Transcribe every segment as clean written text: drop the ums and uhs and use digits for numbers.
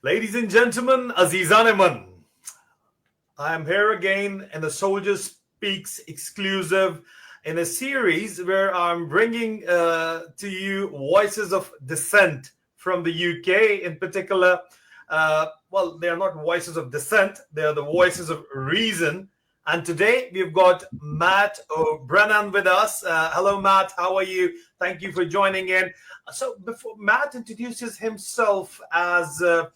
Ladies and gentlemen, Azizaneman, I am here again in the Soldier Speaks exclusive in a series where I'm bringing to you voices of dissent from the UK in particular. Well, they are not voices of dissent, they are the voices of reason. And today we've got Matt O'Brennan with us. Hello, Matt. How are you? Thank you for joining in. So, before Matt introduces himself as a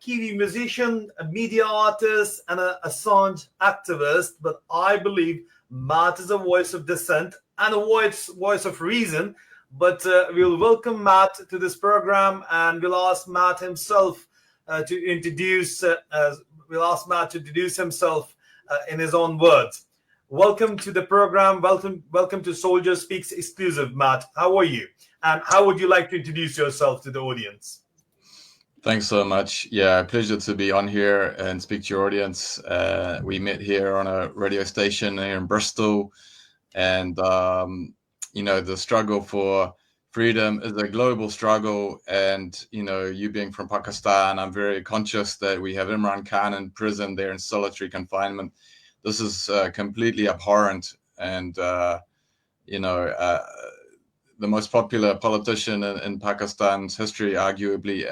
Kiwi musician, a media artist, and a Assange activist, but I believe Matt is a voice of dissent and a voice of reason. But we'll welcome Matt to this program, and we'll ask Matt himself to introduce. We'll ask Matt to introduce himself in his own words. Welcome to the program. Welcome to Soldier Speaks exclusive, Matt. How are you? And how would you like to introduce yourself to the audience? Thanks so much. Yeah, pleasure to be on here and speak to your audience. We met here on a radio station here in Bristol, and the struggle for freedom is a global struggle. And you being from Pakistan, I'm very conscious that we have Imran Khan in prison there in solitary confinement. This is completely abhorrent, and the most popular politician in Pakistan's history, arguably,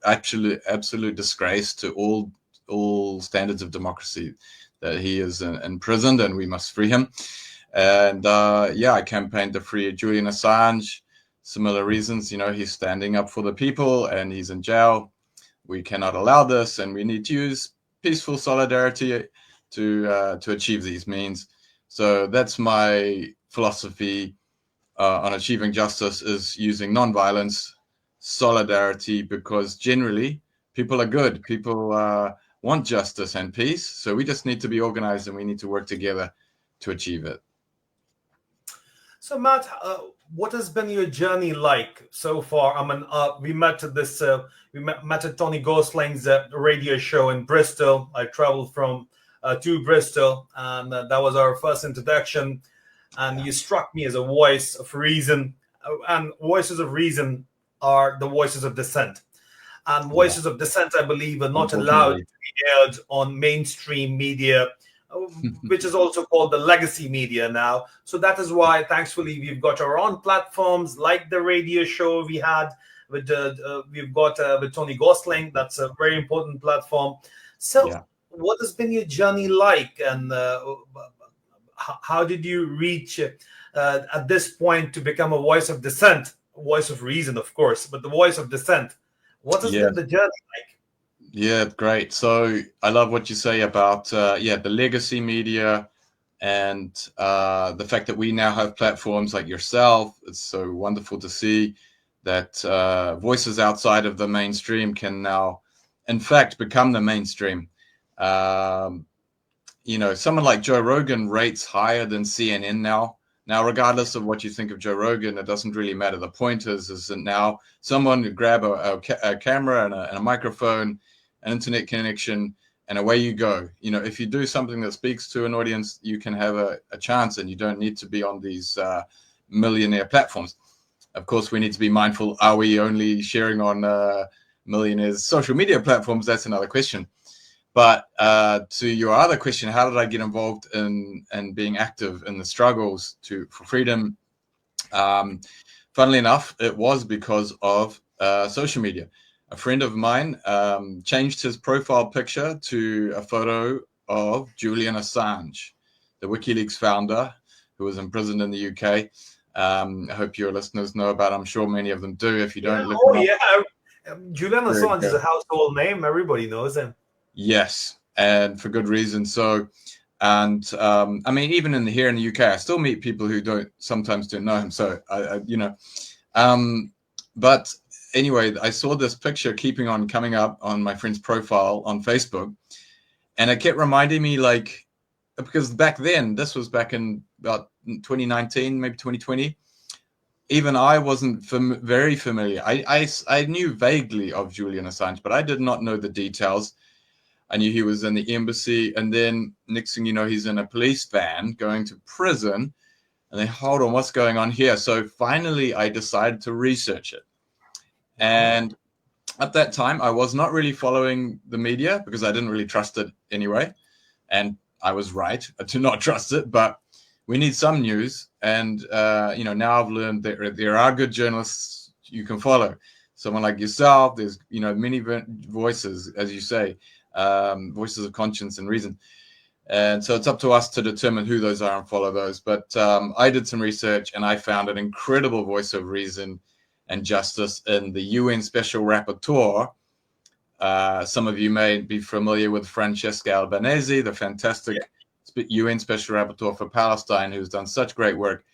absolute disgrace to all standards of democracy, that he is imprisoned and we must free him. And I campaigned to free Julian Assange. Similar reasons, he's standing up for the people and he's in jail. We cannot allow this, and we need to use peaceful solidarity to achieve these means. So that's my philosophy on achieving justice, is using non-violence, solidarity, because generally people are good. People want justice and peace. So we just need to be organized and we need to work together to achieve it. So, Matt, what has been your journey like so far? I mean, we met at Tony Gosling's radio show in Bristol. I traveled from to Bristol, and that was our first introduction. And you struck me as a voice of reason, and voices of reason are the voices of dissent. And voices of dissent, I believe, are not allowed to be aired on mainstream media, which is also called the legacy media now. So that is why, thankfully, we've got our own platforms like the radio show we had with we've got with Tony Gosling. That's a very important platform. So, what has been your journey like, and how did you reach at this point to become a voice of dissent, voice of reason, of course, but the voice of dissent? What has been the journey like? Yeah, great. So I love what you say about the legacy media, and the fact that we now have platforms like yourself. It's so wonderful to see that voices outside of the mainstream can now, in fact, become the mainstream. Someone like Joe Rogan rates higher than CNN now. Now, regardless of what you think of Joe Rogan, it doesn't really matter. The point is that now someone could grab a camera and a microphone, an internet connection, and away you go. If you do something that speaks to an audience, you can have a chance, and you don't need to be on these millionaire platforms. Of course, we need to be mindful. Are we only sharing on millionaires' social media platforms? That's another question. But to your other question, how did I get involved in being active in the struggles for freedom? Funnily enough, it was because of social media. A friend of mine changed his profile picture to a photo of Julian Assange, the WikiLeaks founder, who was imprisoned in the UK. I hope your listeners know about it. I'm sure many of them do. If you don't, look him up. Julian Assange is a household name. Everybody knows him. Yes, and for good reason. So, and I mean, even here in the UK, I still meet people who sometimes don't know him. So, but anyway, I saw this picture keeping on coming up on my friend's profile on Facebook, and it kept reminding me, because back then, this was back in about 2019, maybe 2020. Even I wasn't very familiar. I knew vaguely of Julian Assange, but I did not know the details. I knew he was in the embassy, and then next thing you know, he's in a police van going to prison. And then, hold on, what's going on here? So finally, I decided to research it. And At that time, I was not really following the media because I didn't really trust it anyway. And I was right to not trust it, but we need some news. And, now I've learned that there are good journalists you can follow. Someone like yourself, there's, many voices, as you say, voices of conscience and reason. And so it's up to us to determine who those are and follow those. But I did some research and I found an incredible voice of reason and justice in the UN Special Rapporteur. Some of you may be familiar with Francesca Albanese, the fantastic UN Special Rapporteur for Palestine, who's done such great work.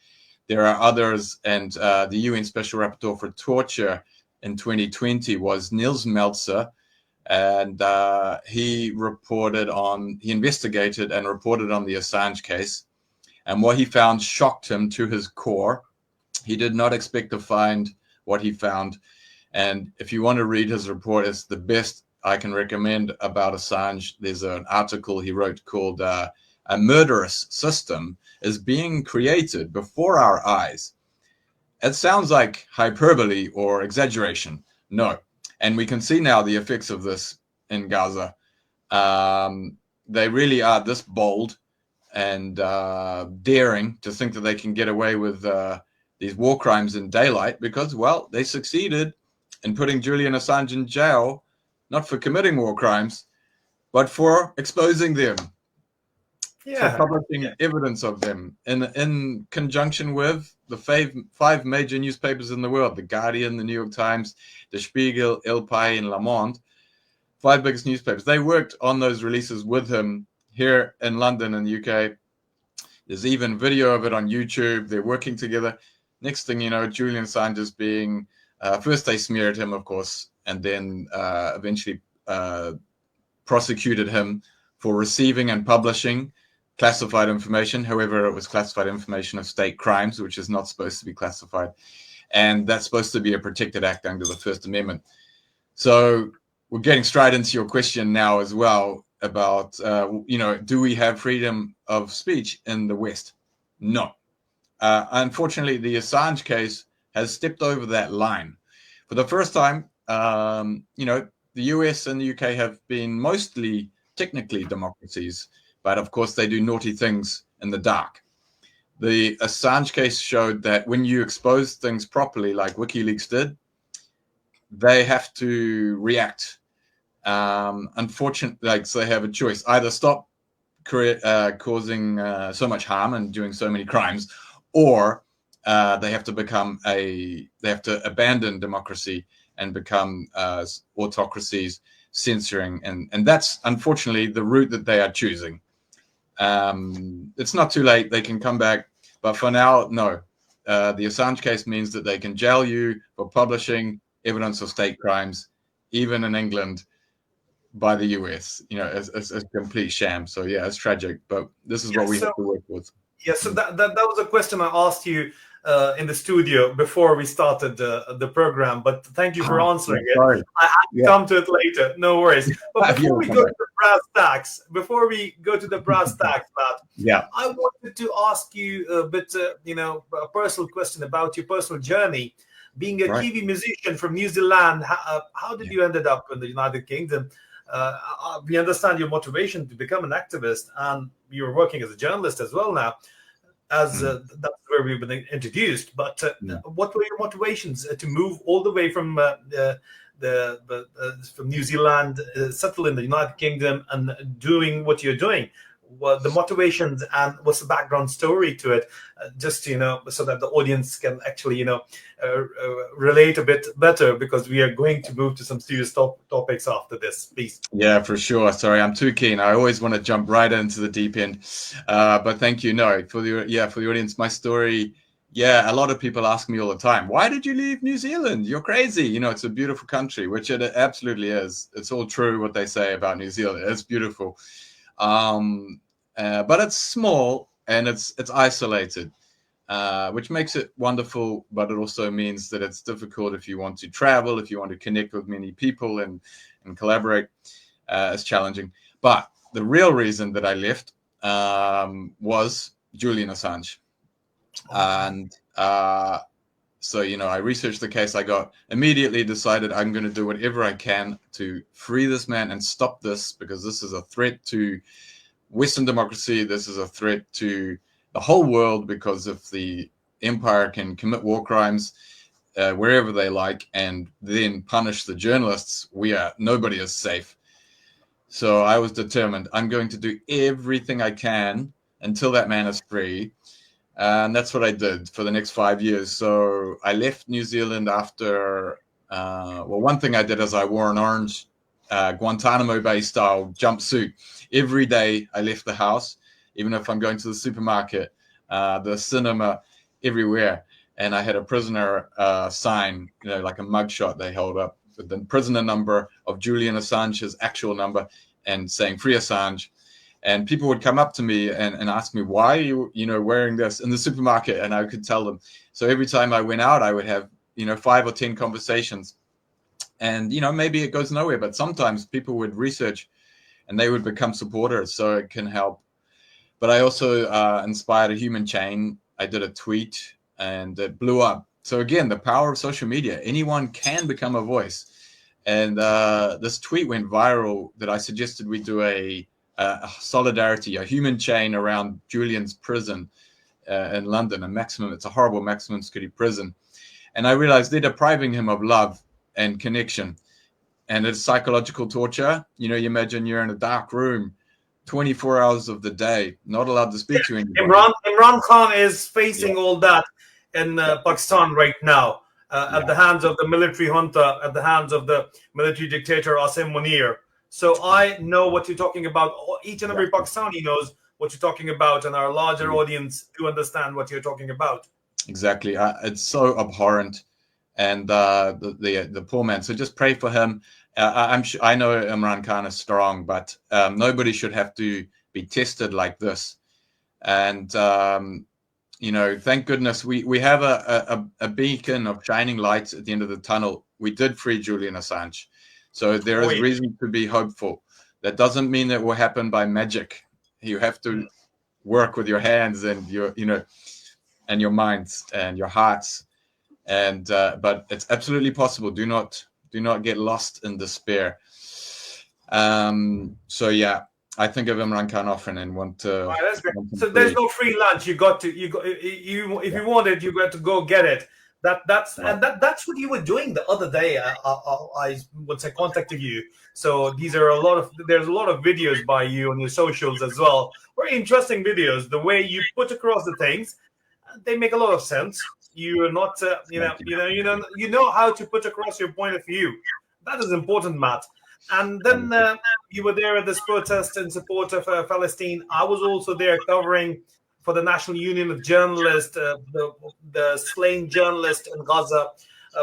There are others, and the UN Special Rapporteur for Torture in 2020 was Nils Melzer, and he investigated and reported on the Assange case, and what he found shocked him to his core. He did not expect to find what he found, and if you want to read his report, it's the best I can recommend about Assange. There's an article he wrote called "A Murderous System is Being Created Before Our Eyes." It sounds like hyperbole or exaggeration. No. And we can see now the effects of this in Gaza. They really are this bold and daring to think that they can get away with these war crimes in daylight because, well, they succeeded in putting Julian Assange in jail, not for committing war crimes, but for exposing them, for publishing evidence of them in conjunction with the five major newspapers in the world: The Guardian, The New York Times, Der Spiegel, El País, and Le Monde. 5 biggest newspapers. They worked on those releases with him here in London and the UK. There's even video of it on YouTube. They're working together. Next thing you know, Julian Assange is being, first they smeared him, of course, and then eventually prosecuted him for receiving and publishing classified information. However, it was classified information of state crimes, which is not supposed to be classified. And that's supposed to be a protected act under the First Amendment. So we're getting straight into your question now as well about, do we have freedom of speech in the West? No. Unfortunately, the Assange case has stepped over that line. For the first time, the US and the UK have been mostly technically democracies, but of course they do naughty things in the dark. The Assange case showed that when you expose things properly, like WikiLeaks did, they have to react. Unfortunately, so they have a choice: either stop causing so much harm and doing so many crimes, or they have to abandon democracy and become autocracies, censoring, and that's unfortunately the route that they are choosing. It's not too late; they can come back, but for now, no. The Assange case means that they can jail you for publishing evidence of state crimes, even in England, by the US. As a complete sham. So yeah, it's tragic, but this is what we have to work with. Yeah, so that was a question I asked you in the studio before we started the program, but thank you for answering it. I had to come to it later. No worries. But before we go to the brass tacks, Matt, I wanted to ask you a bit, a personal question about your personal journey. Being a TV musician from New Zealand, how did you ended up in the United Kingdom? We understand your motivation to become an activist, and you're working as a journalist as well now. That's where we've been introduced. But what were your motivations to move all the way from from New Zealand, settle in the United Kingdom, and doing what you're doing? What the motivations and what's the background story to it? Just so that the audience can actually relate a bit better, because we are going to move to some serious topics after this, please. Yeah, for sure. Sorry, I'm too keen. I always want to jump right into the deep end, but thank you. No, for the audience, my story. Yeah, a lot of people ask me all the time, why did you leave New Zealand? You're crazy. It's a beautiful country, which it absolutely is. It's all true what they say about New Zealand. It's beautiful. But it's small and it's isolated, which makes it wonderful, but it also means that it's difficult if you want to travel, if you want to connect with many people and collaborate. It's challenging. But the real reason that I left was Julian Assange. And So, I researched the case. I got immediately decided I'm going to do whatever I can to free this man and stop this, because this is a threat to Western democracy. This is a threat to the whole world, because if the empire can commit war crimes wherever they like and then punish the journalists, nobody is safe. So I was determined. I'm going to do everything I can until that man is free. And that's what I did for the next 5 years. So I left New Zealand after, one thing I did is I wore an orange Guantanamo Bay style jumpsuit. Every day I left the house, even if I'm going to the supermarket, the cinema, everywhere. And I had a prisoner sign, like a mugshot they held up with the prisoner number of Julian Assange's actual number and saying free Assange. And people would come up to me and ask me, why are you, wearing this in the supermarket? And I could tell them. So every time I went out, I would have, 5 or 10 conversations. And, maybe it goes nowhere, but sometimes people would research and they would become supporters. So it can help. But I also inspired a human chain. I did a tweet and it blew up. So again, the power of social media, anyone can become a voice. And this tweet went viral that I suggested we do a solidarity, a human chain around Julian's prison in London, it's a horrible maximum security prison. And I realized they're depriving him of love and connection. And it's psychological torture. You imagine you're in a dark room 24 hours of the day, not allowed to speak to anybody. Imran Khan is facing all that in Pakistan right now, at the hands of the military junta, at the hands of the military dictator Asim Munir. So I know what you're talking about. Each and every Pakistani knows what you're talking about, and our larger audience do understand what you're talking about. Exactly. It's so abhorrent. And the poor man. So just pray for him. I know Imran Khan is strong, but nobody should have to be tested like this. And thank goodness we have a beacon of shining lights at the end of the tunnel. We did free Julian Assange, so there is reason to be hopeful. That doesn't mean that will happen by magic. You have to work with your hands and your and your minds and your hearts. And but it's absolutely possible. Do not get lost in despair. So yeah, I think of Imran Khan often and want to. Right, that's great. So there's no free lunch. If you want it, you got to go get it. That's what you were doing the other day. I once I contacted you. So there's a lot of videos by you on your socials as well. Very interesting videos. The way you put across the things, they make a lot of sense. You are not, you know how to put across your point of view. That is important, Matt. And then you were there at this protest in support of Palestine. I was also there covering for the National Union of Journalists, the slain journalist in Gaza.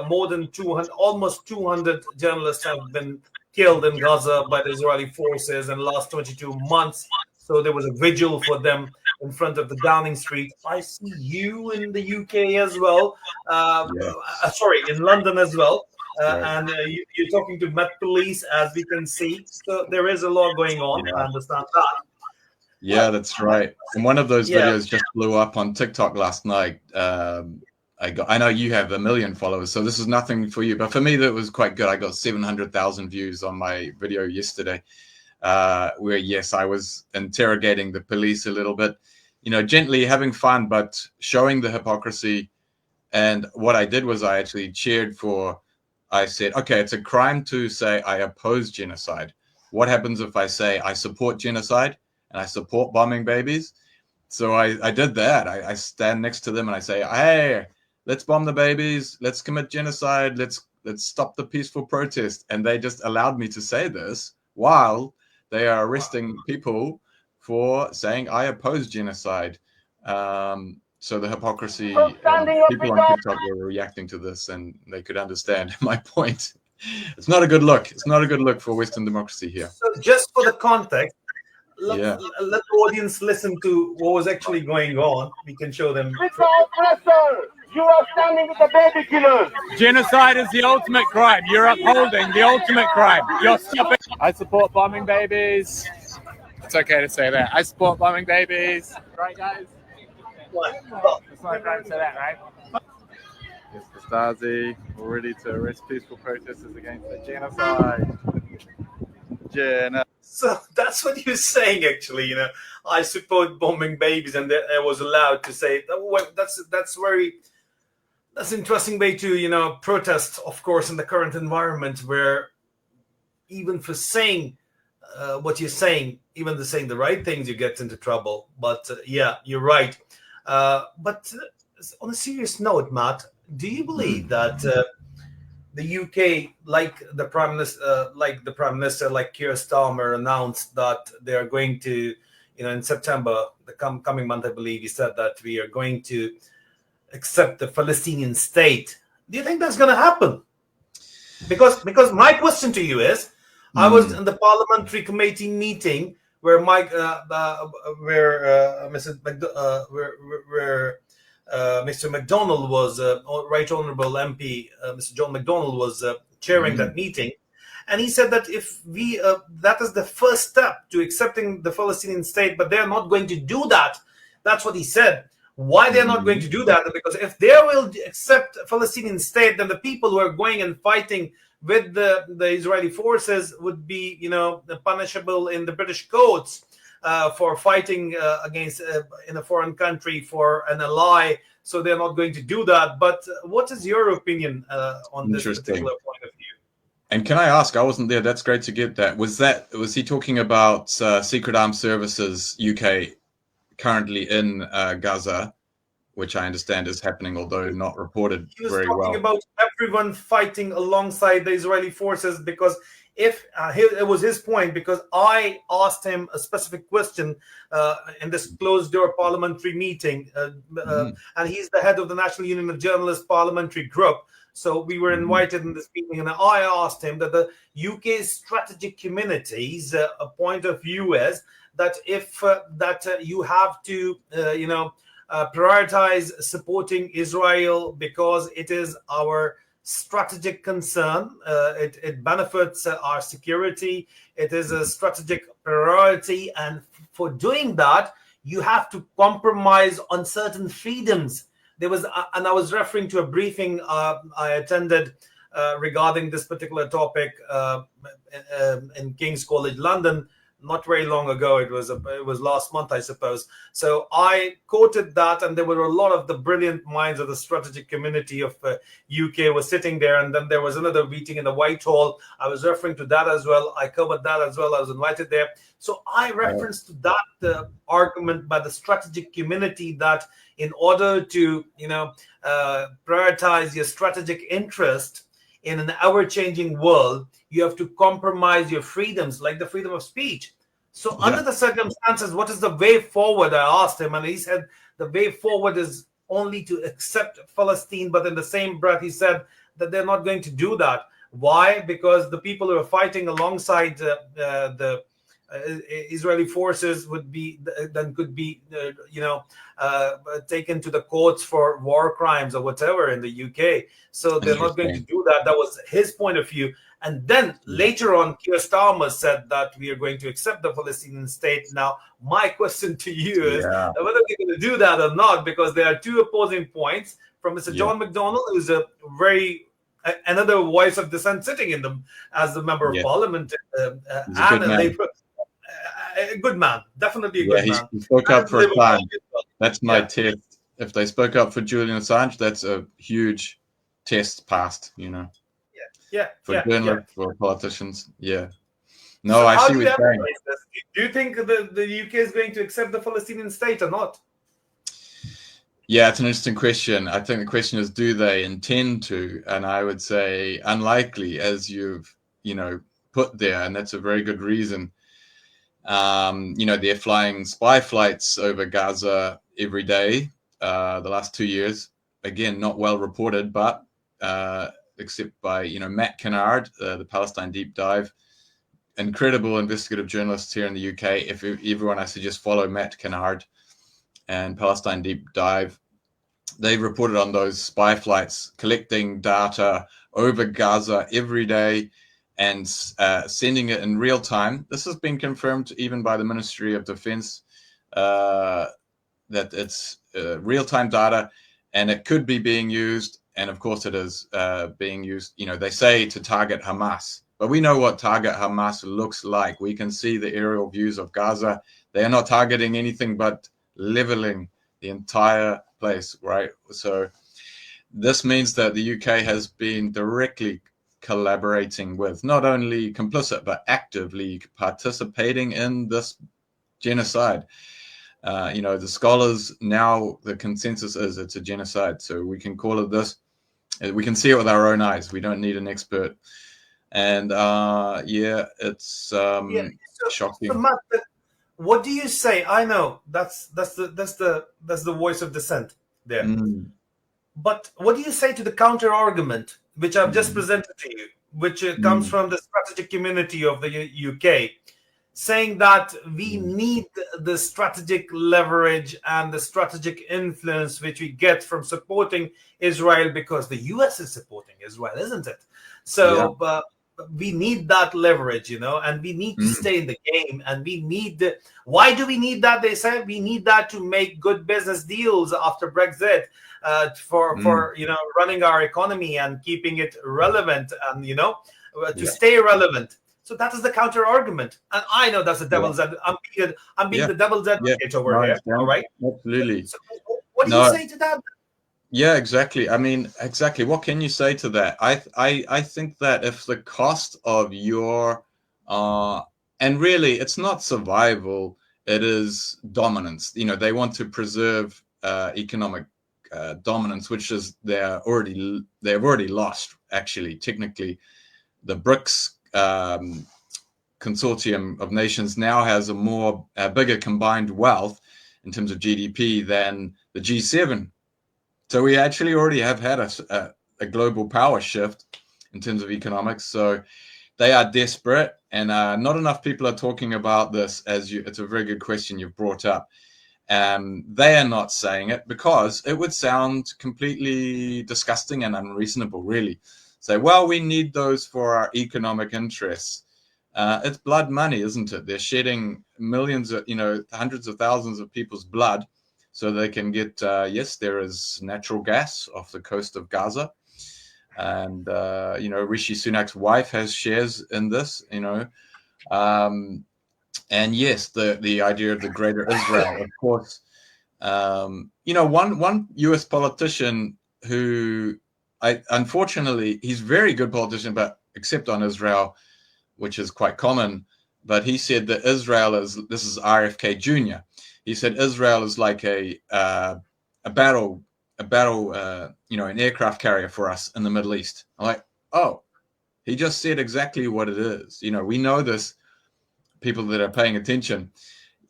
More than 200, almost 200 journalists have been killed in Gaza by the Israeli forces in the last 22 months. So there was a vigil for them in front of the Downing Street. I see you in the UK as well. Sorry, in London as well. And you're talking to Met Police, as we can see. So there is a lot going on. I understand that. Yeah, that's right. And one of those videos just blew up on TikTok last night. I know you have 1 million followers, so this is nothing for you. But for me, that was quite good. I got 700,000 views on my video yesterday. Where yes, I was interrogating the police a little bit, gently, having fun, but showing the hypocrisy. And what I did was I actually cheered for. I said, okay, it's a crime to say I oppose genocide. What happens if I say I support genocide and I support bombing babies? So I did that. I stand next to them and I say, hey, let's bomb the babies. Let's commit genocide. Let's stop the peaceful protest. And they just allowed me to say this while they are arresting people for saying I oppose genocide. So the hypocrisy, people on TikTok were reacting to this and they could understand my point. It's not a good look. It's not a good look for Western democracy here. So just for the context, let the audience listen to what was actually going on. We can show them. You are standing with the baby killers. Genocide is the ultimate crime. You're upholding the ultimate crime. You're stopping. I support bombing babies. It's okay to say that. I support bombing babies. Right, guys? It's not a crime to say that, right? Is the Stasi ready to arrest peaceful protesters against the genocide? So that's what you're saying, actually. I support bombing babies, and I was allowed to say that. Well, that's an interesting way to protest, of course, in the current environment, where even for saying what you're saying, even the saying the right things, you get into trouble. But yeah, you're right. But on a serious note, Matt, do you believe that the UK, like the Prime Minister, like Keir Starmer, announced that they are going to, in September, the coming month, I believe, he said that we are going to accept the Palestinian state. Do you think that's going to happen? Because my question to you is, I was in the parliamentary committee meeting where Mr. McDonald was, Right Honourable MP, Mr. John McDonald was chairing that meeting, and he said that if that is the first step to accepting the Palestinian state, but they're not going to do that. That's what he said. Why they're not going to do that? Because if they will accept a Palestinian state, then the people who are going and fighting with the Israeli forces would be, punishable in the British courts for fighting against in a foreign country for an ally. So they're not going to do that. But what is your opinion on this particular point of view? And can I ask? I wasn't there. That's great to get that. Was he talking about Secret Armed Services UK currently in Gaza, which I understand is happening, although not reported very well? He was talking about everyone fighting alongside the Israeli forces, because it was his point, because I asked him a specific question in this closed-door parliamentary meeting, and he's the head of the National Union of Journalists parliamentary group. So we were invited in this meeting, and I asked him that the UK's strategic community's point of view is that if you have to, prioritize supporting Israel because it is our strategic concern. It benefits our security. It is a strategic priority, and for doing that, you have to compromise on certain freedoms. And I was referring to a briefing I attended regarding this particular topic in King's College London not very long ago. It was last month, I suppose. So I quoted that, and there were a lot of the brilliant minds of the strategic community of UK were sitting there. And then there was another meeting in the Whitehall. I was referring to that as well. I covered that as well. I was invited there. So I referenced to that argument by the strategic community that in order to prioritize your strategic interest in an ever-changing world, you have to compromise your freedoms, like the freedom of speech. So under the circumstances, what is the way forward? I asked him, and he said the way forward is only to accept Palestine. But in the same breath, he said that they're not going to do that. Why? Because the people who are fighting alongside the Israeli forces could be taken to the courts for war crimes or whatever in the UK. So they're not going to do that. That was his point of view. And then later on, Keir Starmer said that we are going to accept the Palestinian state. Now, my question to you is whether we're going to do that or not, because there are two opposing points from Mr. John McDonnell, who's another voice of dissent sitting in them as the member of parliament, and a good man, definitely a good man. He spoke up for Assange. That's my test. If they spoke up for Julian Assange, that's a huge test passed, for journalists, for politicians. No, so I see what you're saying. Do you think the UK is going to accept the Palestinian state or not? Yeah, it's an interesting question. I think the question is, do they intend to? And I would say unlikely, as you've put there, and that's a very good reason. They're flying spy flights over Gaza every day the last 2 years. Again, not well reported, but except by Matt Kennard, the Palestine Deep Dive, incredible investigative journalists here in the UK. If everyone, I suggest follow Matt Kennard and Palestine Deep Dive. They've reported on those spy flights, collecting data over Gaza every day and sending it in real time. This has been confirmed even by the Ministry of Defense, that it's real-time data, and it could be being used and of course it is being used. They say to target Hamas, but we know what target Hamas looks like. We can see the aerial views of Gaza. They are not targeting anything but leveling the entire place, right? So this means that the UK has been directly collaborating with, not only complicit, but actively participating in this genocide. The scholars now, the consensus is it's a genocide. So we can call it this. We can see it with our own eyes. We don't need an expert. And it's Yeah. shocking. So Matt, what do you say? I know that's the voice of dissent there. But what do you say to the counter argument, which I've just presented to you, which comes from the strategic community of the UK, saying that we need the strategic leverage and the strategic influence which we get from supporting Israel because the US is supporting Israel, isn't it? So we need that leverage, and we need to stay in the game, and we need why do we need that? They said we need that to make good business deals after Brexit, for running our economy and keeping it relevant, and to stay relevant. So that is the counter argument, and I know that's the devil's. I'm being the devil's advocate over here. All right, absolutely. So what do you say to that? Yeah, exactly. I mean, exactly. What can you say to that? I think that if the cost of your and really it's not survival, it is dominance. They want to preserve economic dominance, which is they've already lost. Actually, technically, the BRICS consortium of nations now has a bigger combined wealth in terms of GDP than the G7. So we actually already have had a global power shift in terms of economics. So they are desperate, and not enough people are talking about this. It's a very good question you've brought up. They are not saying it because it would sound completely disgusting and unreasonable, really. Say, well, we need those for our economic interests. It's blood money, isn't it? They're shedding millions of, hundreds of thousands of people's blood so they can get, yes, there is natural gas off the coast of Gaza. And, Rishi Sunak's wife has shares in this, and yes, the idea of the greater Israel, of course. One US politician who unfortunately, he's a very good politician, but except on Israel, which is quite common. But he said that this is RFK Jr. He said Israel is like an aircraft carrier for us in the Middle East. I'm like, oh, he just said exactly what it is. We know this, people that are paying attention.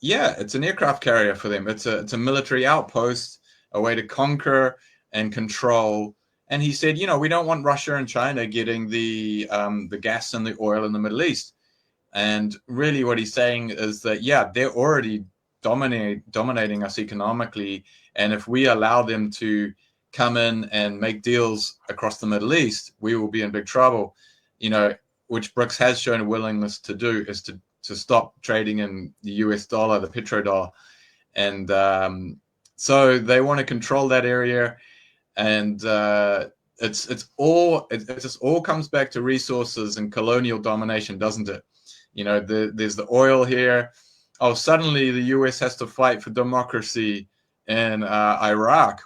Yeah, it's an aircraft carrier for them. It's a military outpost, a way to conquer and control. And he said, we don't want Russia and China getting the gas and the oil in the Middle East. And really what he's saying is that, they're already dominating us economically. And if we allow them to come in and make deals across the Middle East, we will be in big trouble, which BRICS has shown a willingness to do, is to stop trading in the US dollar, the petrodollar. And so they want to control that area. And it just all comes back to resources and colonial domination, doesn't it? There's the oil here. Oh, suddenly the US has to fight for democracy in Iraq.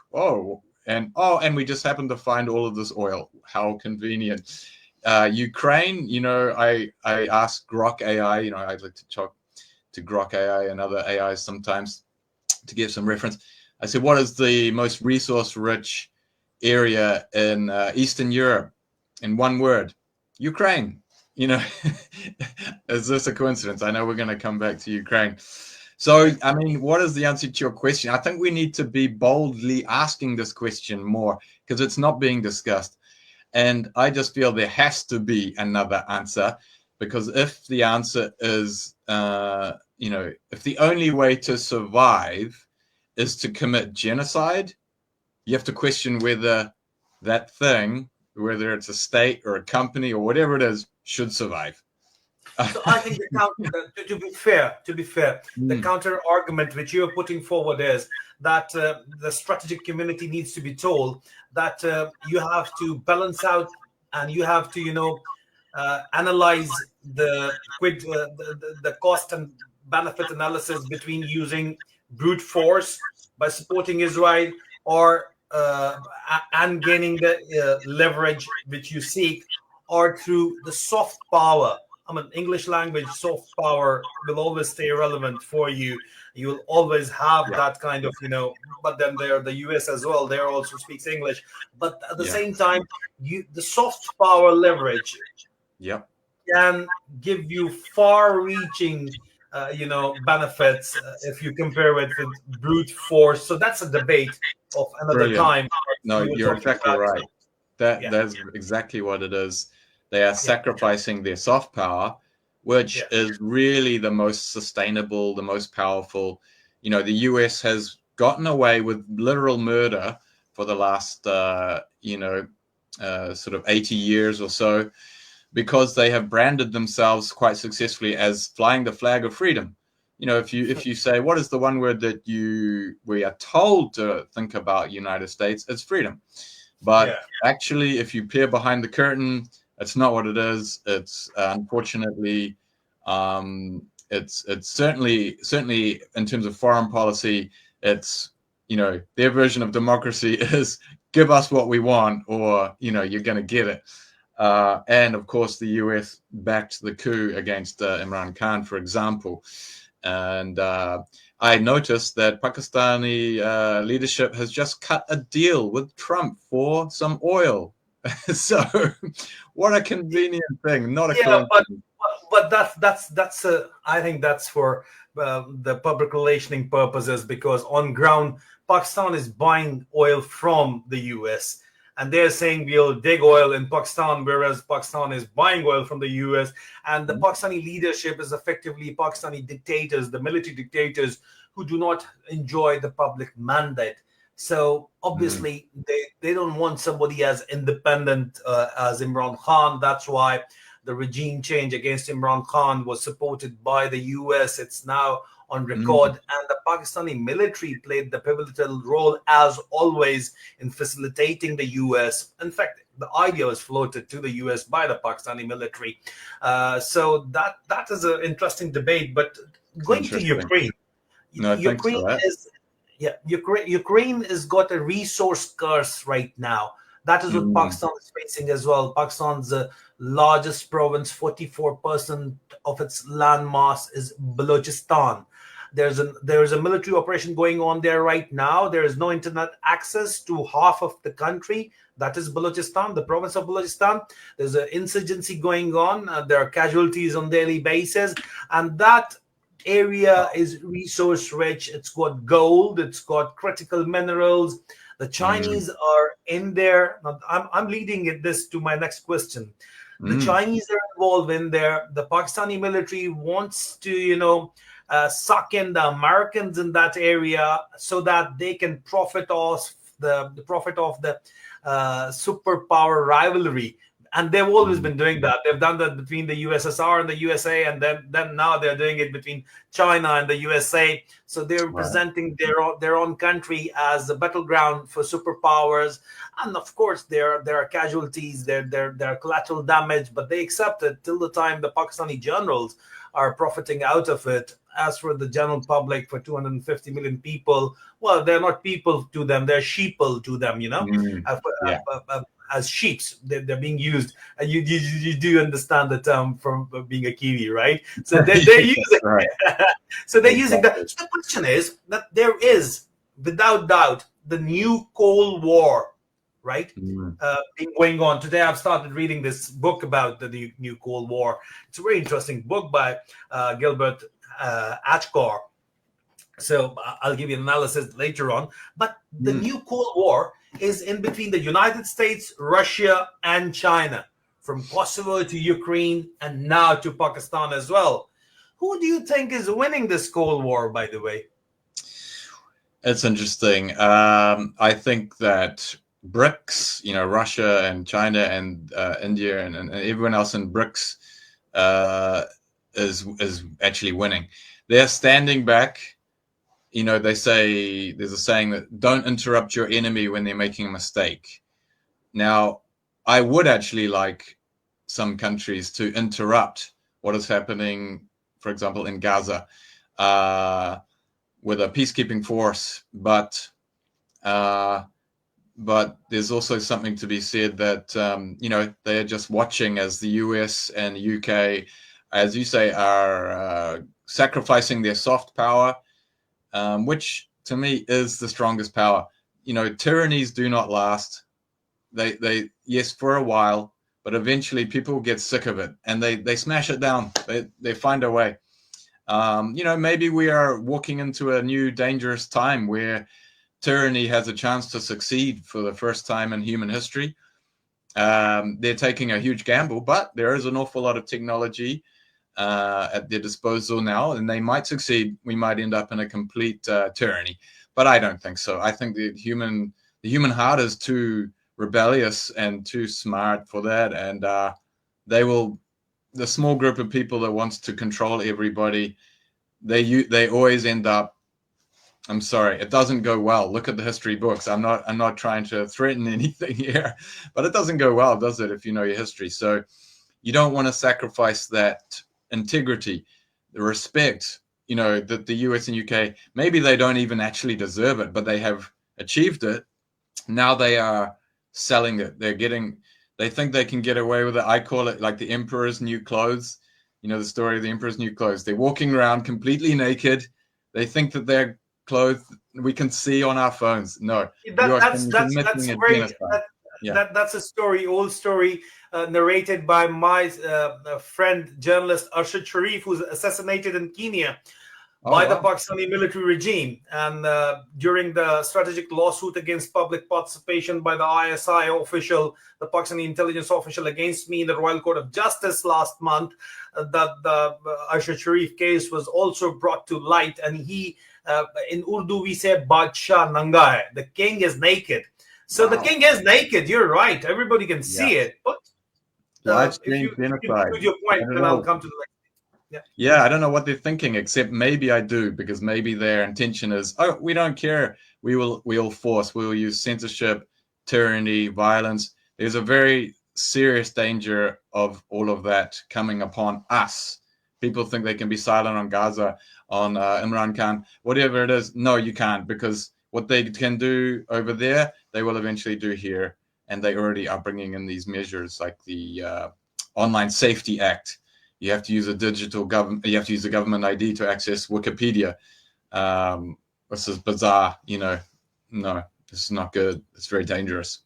And we just happen to find all of this oil. How convenient. Ukraine, I asked Grok AI, I'd like to talk to Grok AI and other AIs sometimes to give some reference. I said, what is the most resource-rich area in Eastern Europe? In one word, Ukraine. Is this a coincidence? I know we're going to come back to Ukraine. So, I mean, what is the answer to your question? I think we need to be boldly asking this question more because it's not being discussed. And I just feel there has to be another answer, because if the answer is, if the only way to survive is to commit genocide, you have to question whether that thing, whether it's a state or a company or whatever it is, should survive. So I think to be fair, the counter argument which you're putting forward is that the strategic community needs to be told that you have to balance out and you have to, analyze the cost and benefit analysis between using brute force by supporting Israel or and gaining the leverage which you seek, or through the soft power. I mean, English language soft power will always stay relevant for you. You will always have that kind of, but then there the US as well, there also speaks English. But at the same time, the soft power leverage can give you far-reaching, benefits if you compare it with brute force. So that's a debate of another time. No, you're exactly right. That's exactly what it is. They are sacrificing their soft power, which is really the most sustainable, the most powerful. The US has gotten away with literal murder for the last, sort of 80 years or so, because they have branded themselves quite successfully as flying the flag of freedom. If you say, what is the one word that we are told to think about United States, it's freedom. But actually, if you peer behind the curtain, it's not what it is. It's unfortunately, it's certainly in terms of foreign policy, it's their version of democracy is give us what we want, or you're going to get it. And of course, the US backed the coup against Imran Khan, for example. And I noticed that Pakistani leadership has just cut a deal with Trump for some oil. So, what a convenient thing! Not a coincidence. But that's I think that's for the public relationing purposes, because on ground, Pakistan is buying oil from the US. And they're saying we'll dig oil in Pakistan, whereas Pakistan is buying oil from the US. And the Pakistani leadership is effectively Pakistani dictators, the military dictators who do not enjoy the public mandate. So obviously they don't want somebody as independent as Imran Khan. That's why the regime change against Imran Khan was supported by the US. It's now on record, and the Pakistani military played the pivotal role, as always, in facilitating the US. In fact, the idea was floated to the US by the Pakistani military. So that is an interesting debate. But going to Ukraine, Ukraine has got a resource curse right now. That is what Pakistan is facing as well. Pakistan's largest province, 44% of its land mass, is Balochistan. There's a military operation going on there right now. There is no internet access to half of the country. That is Balochistan, the province of Balochistan. There's an insurgency going on. There are casualties on daily basis. And that area is resource rich. It's got gold. It's got critical minerals. The Chinese are in there. Now, I'm leading this to my next question. The Chinese are involved in there. The Pakistani military wants to, suck in the Americans in that area so that they can profit off the superpower rivalry. And they've always been doing that. They've done that between the USSR and the USA, and then now they're doing it between China and the USA. So they're representing their own country as the battleground for superpowers. And of course, there are casualties, there are collateral damage, but they accept it till the time the Pakistani generals are profiting out of it. As for the general public, for 250 million people, well, they're not people to them, they're sheeple to them, as sheeps. They're being used. And you do understand the term from being a Kiwi, right? So they're using so they're using that. So the question is that there is, without doubt, the new Cold War, right? Going on. Today I've started reading this book about the new Cold War. It's a very interesting book by Gilbert Achcar. So I'll give you an analysis later on. But the new Cold War is in between the United States, Russia, and China, from Kosovo to Ukraine, and now to Pakistan as well. Who do you think is winning this Cold War, by the way? It's interesting. I think that BRICS, Russia and China and India and everyone else in BRICS, is actually winning. They're standing back. They say, there's a saying that don't interrupt your enemy when they're making a mistake. Now, I would actually like some countries to interrupt what is happening, for example, in Gaza, with a peacekeeping force, but there's also something to be said that they are just watching as the US and the UK, as you say, are sacrificing their soft power, which to me is the strongest power. Tyrannies do not last. They yes, for a while, but eventually people get sick of it and they smash it down. They find a way. Maybe we are walking into a new dangerous time where tyranny has a chance to succeed for the first time in human history. They're taking a huge gamble, but there is an awful lot of technology at their disposal now, and they might succeed. We might end up in a complete tyranny, but I don't think so. I think the human heart is too rebellious and too smart for that, and the small group of people that wants to control everybody, they always end up, I'm sorry, it doesn't go well. Look at the history books. I'm not trying to threaten anything here, but it doesn't go well, does it, if you know your history? So you don't want to sacrifice that integrity, the respect, that the US and UK, maybe they don't even actually deserve it, but they have achieved it. Now they are selling it. They think they can get away with it. I call it like the emperor's new clothes. The story of the emperor's new clothes. They're walking around completely naked. They think that they're clothes we can see on our phones. No, that's a old story narrated by my friend journalist Arshad Sharif, who's assassinated in Kenya by the Pakistani military regime, and during the strategic lawsuit against public participation by the ISI official, the Pakistani intelligence official, against me in the Royal Court of Justice last month, that the Arshad Sharif case was also brought to light, and he in Urdu we say Badshah Nanga hai, the king is naked. So the king is naked, you're right, everybody can see it, but if you conclude your point, then I'll come to the next. Yeah, I don't know what they're thinking, except maybe I do, because maybe their intention is, we don't care, we will use censorship, tyranny, violence. There's a very serious danger of all of that coming upon us. People think they can be silent on Gaza, on Imran Khan, whatever it is. No, you can't, because what they can do over there, they will eventually do here. And they already are bringing in these measures like the Online Safety Act. You have to use a you have to use a government ID to access Wikipedia. This is bizarre, No, this is not good. It's very dangerous.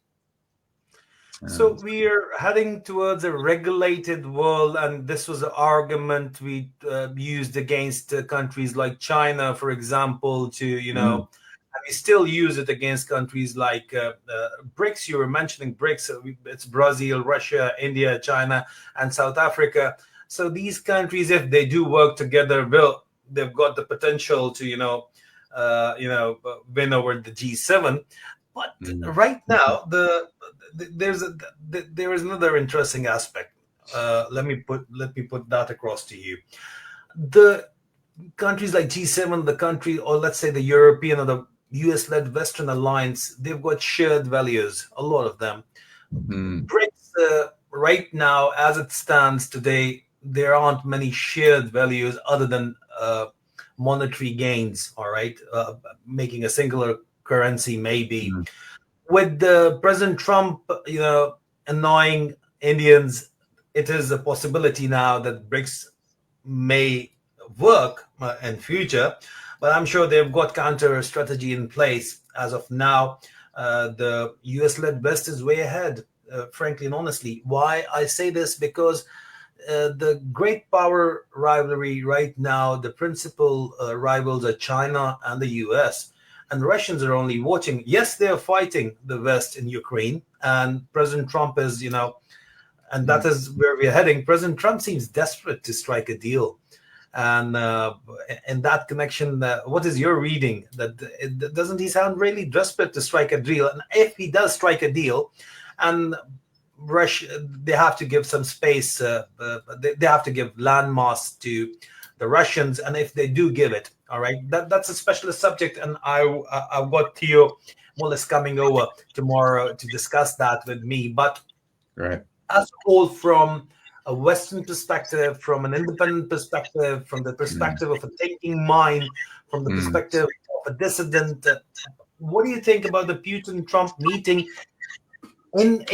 So we are heading towards a regulated world, and this was an argument we used against countries like China, for example, and we still use it against countries like BRICS. You were mentioning BRICS. It's Brazil, Russia, India, China, and South Africa. So these countries, if they do work together, they've got the potential to, win over the G7. But right now, there is another interesting aspect. Let me put that across to you. The countries like G7, or let's say the European or the US-led Western Alliance, they've got shared values, a lot of them. BRICS, right now, as it stands today, there aren't many shared values other than monetary gains, all right? Making a singular currency, maybe. With President Trump, annoying Indians, it is a possibility now that BRICS may work in future, but I'm sure they've got counter strategy in place. As of now, the US-led West is way ahead, frankly and honestly. Why I say this? Because the great power rivalry right now, the principal rivals are China and the US. And the Russians are only watching. Yes, they are fighting the West in Ukraine. And President Trump is, and that is where we're heading. President Trump seems desperate to strike a deal. And in that connection, what is your reading? Doesn't he sound really desperate to strike a deal? And if he does strike a deal, and Russia, they have to give some space. They have to give landmass to the Russians, and if they do give it, all right, that's a specialist subject, and I've got Theo Mullis coming over tomorrow to discuss that with me. But Right. as a whole, from a Western perspective, from an independent perspective, from the perspective of a thinking mind, from the perspective of a dissident, what do you think about the Putin-Trump meeting? In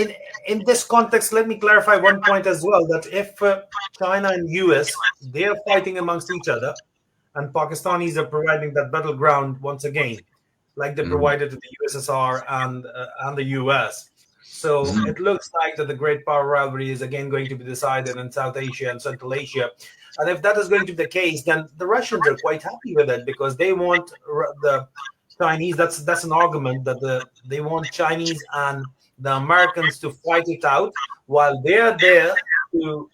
this context, let me clarify one point as well, that if China and US, they are fighting amongst each other, and Pakistanis are providing that battleground once again, like they provided to the USSR and the US. So it looks like that the great power rivalry is again going to be decided in South Asia and Central Asia. And if that is going to be the case, then the Russians are quite happy with it, because they want the Chinese. That's an argument that they want Chinese and the Americans to fight it out, while they're there to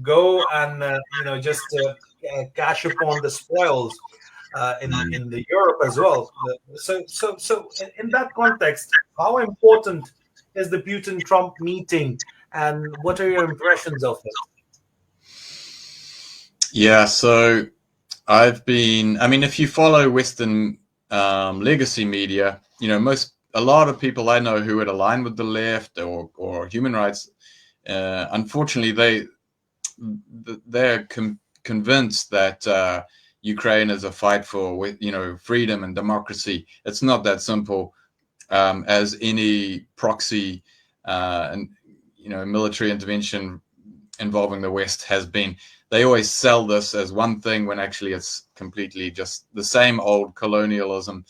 go and just cash upon the spoils in the Europe as well. So in that context, how important is the Putin-Trump meeting, and what are your impressions of it? Yeah, so if you follow Western legacy media, a lot of people I know who would align with the left or human rights, unfortunately, they're convinced that Ukraine is a fight for freedom and democracy. It's not that simple, as any proxy and military intervention involving the West has been. They always sell this as one thing when actually it's completely just the same old colonialism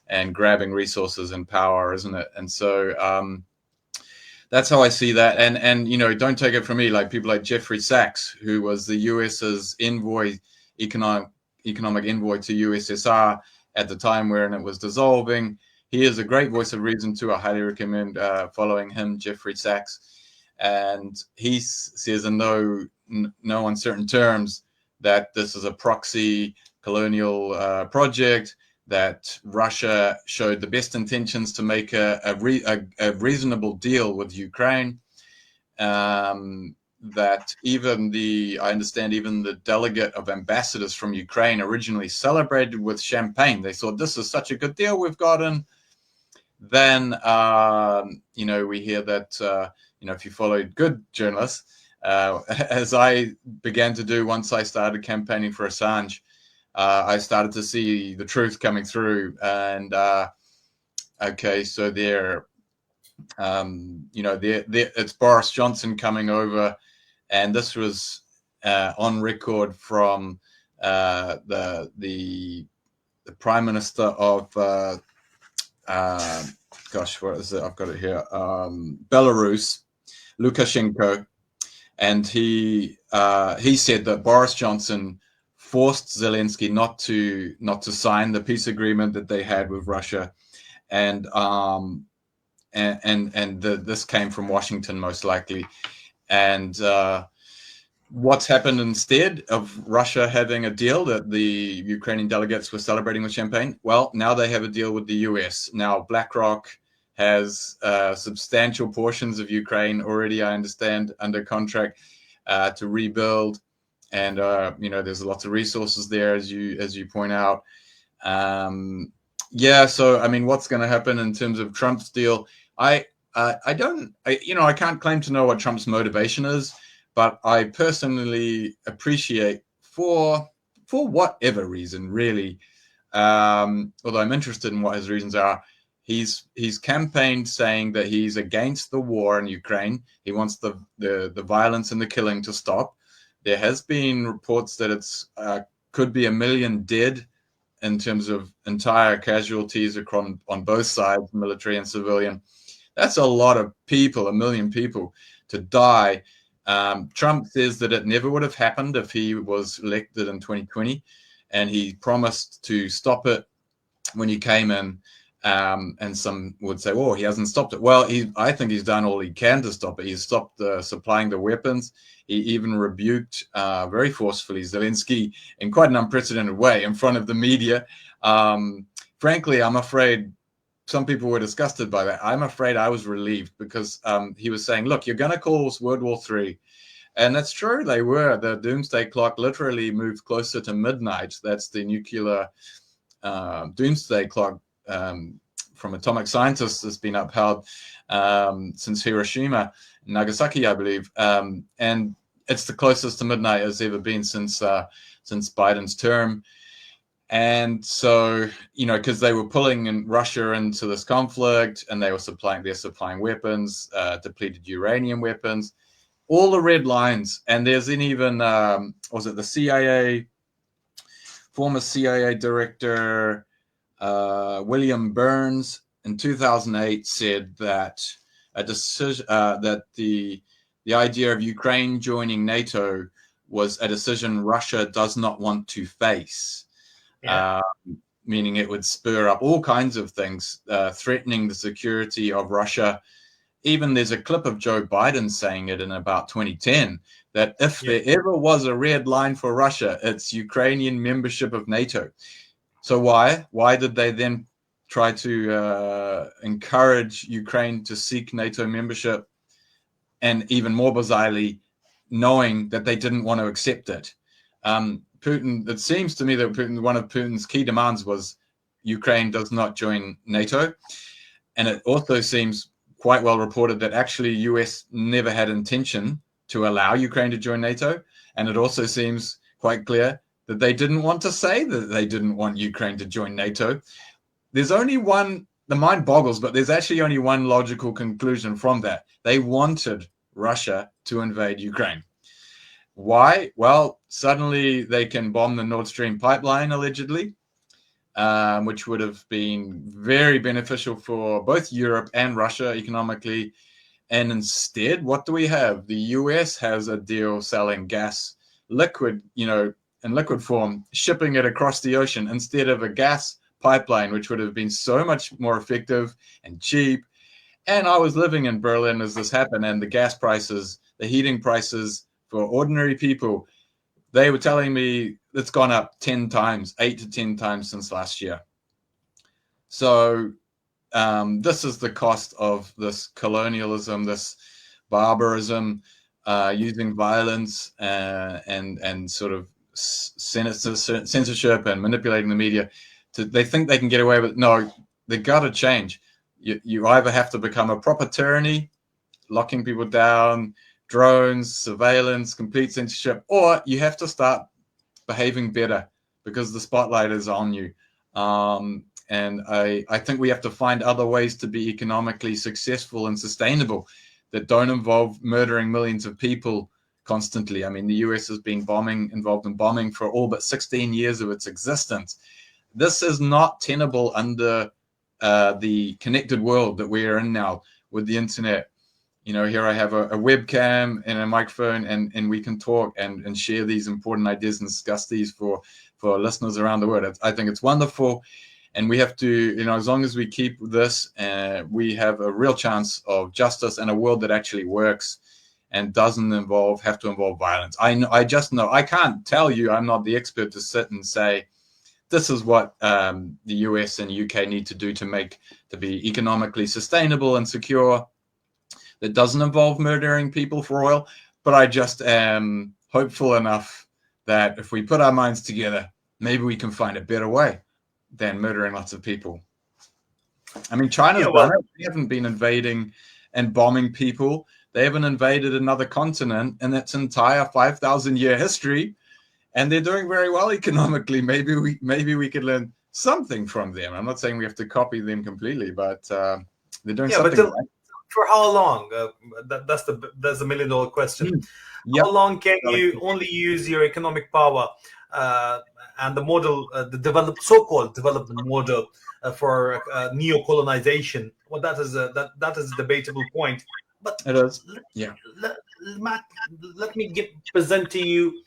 and grabbing resources and power, isn't it? And so that's how I see that. And don't take it from me, like people like Jeffrey Sachs, who was the US's economic envoy to USSR at the time when it was dissolving. He is a great voice of reason too. I highly recommend following him, Jeffrey Sachs. And he says in no uncertain terms that this is a proxy colonial project, that Russia showed the best intentions to make a reasonable deal with Ukraine, that I understand even the delegate of ambassadors from Ukraine originally celebrated with champagne. They thought, this is such a good deal we've gotten. Then, we hear that, if you followed good journalists, as I began to do once I started campaigning for Assange, I started to see the truth coming through. And, okay, so it's Boris Johnson coming over. And this was on record from the Prime Minister of what is it? I've got it here. Belarus, Lukashenko, and he said that Boris Johnson forced Zelensky not to sign the peace agreement that they had with Russia, and this came from Washington most likely. And what's happened instead of Russia having a deal that the Ukrainian delegates were celebrating with champagne? Well, now they have a deal with the US. Now BlackRock has substantial portions of Ukraine already, I understand, under contract to rebuild. And, there's lots of resources there, as you point out. So, what's going to happen in terms of Trump's deal? I can't claim to know what Trump's motivation is, but I personally appreciate for whatever reason, really, although I'm interested in what his reasons are, he's campaigned saying that he's against the war in Ukraine. He wants the violence and the killing to stop. There has been reports that it's could be 1 million dead in terms of entire casualties on both sides, military and civilian. That's a lot of people, 1 million people to die. Trump says that it never would have happened if he was elected in 2020, and he promised to stop it when he came in. And some would say, "Oh, he hasn't stopped it." Well, I think he's done all he can to stop it. He's stopped supplying the weapons. He even rebuked very forcefully Zelensky in quite an unprecedented way in front of the media. Frankly, I'm afraid some people were disgusted by that. I'm afraid I was relieved because he was saying, look, you're going to cause World War III. And that's true. They were. The doomsday clock literally moved closer to midnight. That's the nuclear doomsday clock from atomic scientists that's been upheld since Hiroshima and Nagasaki, I believe. And it's the closest to midnight it's ever been since Biden's term. And so, because they were pulling in Russia into this conflict, and they're supplying weapons, depleted uranium weapons, all the red lines. And there's even, was it the CIA, former CIA director, William Burns in 2008 said that a decision, that the idea of Ukraine joining NATO was a decision Russia does not want to face. Yeah. Meaning it would spur up all kinds of things, threatening the security of Russia. Even there's a clip of Joe Biden saying it in about 2010, that if there ever was a red line for Russia, it's Ukrainian membership of NATO. So why did they then try to encourage Ukraine to seek NATO membership? And even more bizarrely, knowing that they didn't want to accept it. Putin, it seems to me that one of Putin's key demands was Ukraine does not join NATO. And it also seems quite well reported that actually US never had intention to allow Ukraine to join NATO. And it also seems quite clear that they didn't want to say that they didn't want Ukraine to join NATO. There's only one, the mind boggles, but there's actually only one logical conclusion from that. They wanted Russia to invade Ukraine. Why? Well, suddenly they can bomb the Nord Stream pipeline, allegedly, which would have been very beneficial for both Europe and Russia economically. And instead, what do we have? The US has a deal selling gas, liquid, in liquid form, shipping it across the ocean instead of a gas pipeline, which would have been so much more effective and cheap. And I was living in Berlin as this happened, and the gas prices, the heating prices for ordinary people, they were telling me it's gone up 10 times, 8 to 10 times since last year. So this is the cost of this colonialism, this barbarism, using violence and sort of censorship and manipulating the media. They think they can get away with it. No, they got to change. You either have to become a proper tyranny, locking people down, drones, surveillance, complete censorship, or you have to start behaving better because the spotlight is on you. And I think we have to find other ways to be economically successful and sustainable that don't involve murdering millions of people constantly. I mean, the US has been involved in bombing for all but 16 years of its existence. This is not tenable under the connected world that we are in now with the internet. Here I have a webcam and a microphone, and we can talk and share these important ideas and discuss these for listeners around the world. I think it's wonderful. And we have to, as long as we keep this, we have a real chance of justice and a world that actually works and doesn't have to involve violence. I just know, I can't tell you, I'm not the expert to sit and say, this is what the US and UK need to do to be economically sustainable and secure. That doesn't involve murdering people for oil. But I just am hopeful enough that if we put our minds together, maybe we can find a better way than murdering lots of people. I mean, China's done it. They haven't been invading and bombing people. They haven't invaded another continent in its entire 5,000-year history, and they're doing very well economically. Maybe we could learn something from them. I'm not saying we have to copy them completely, but they're doing something. But for how long? That's the $1 million question. Yep. How long can you only use your economic power and the model, the so-called development model for neo-colonization? Well, that is a debatable point. But it is. Let me present to you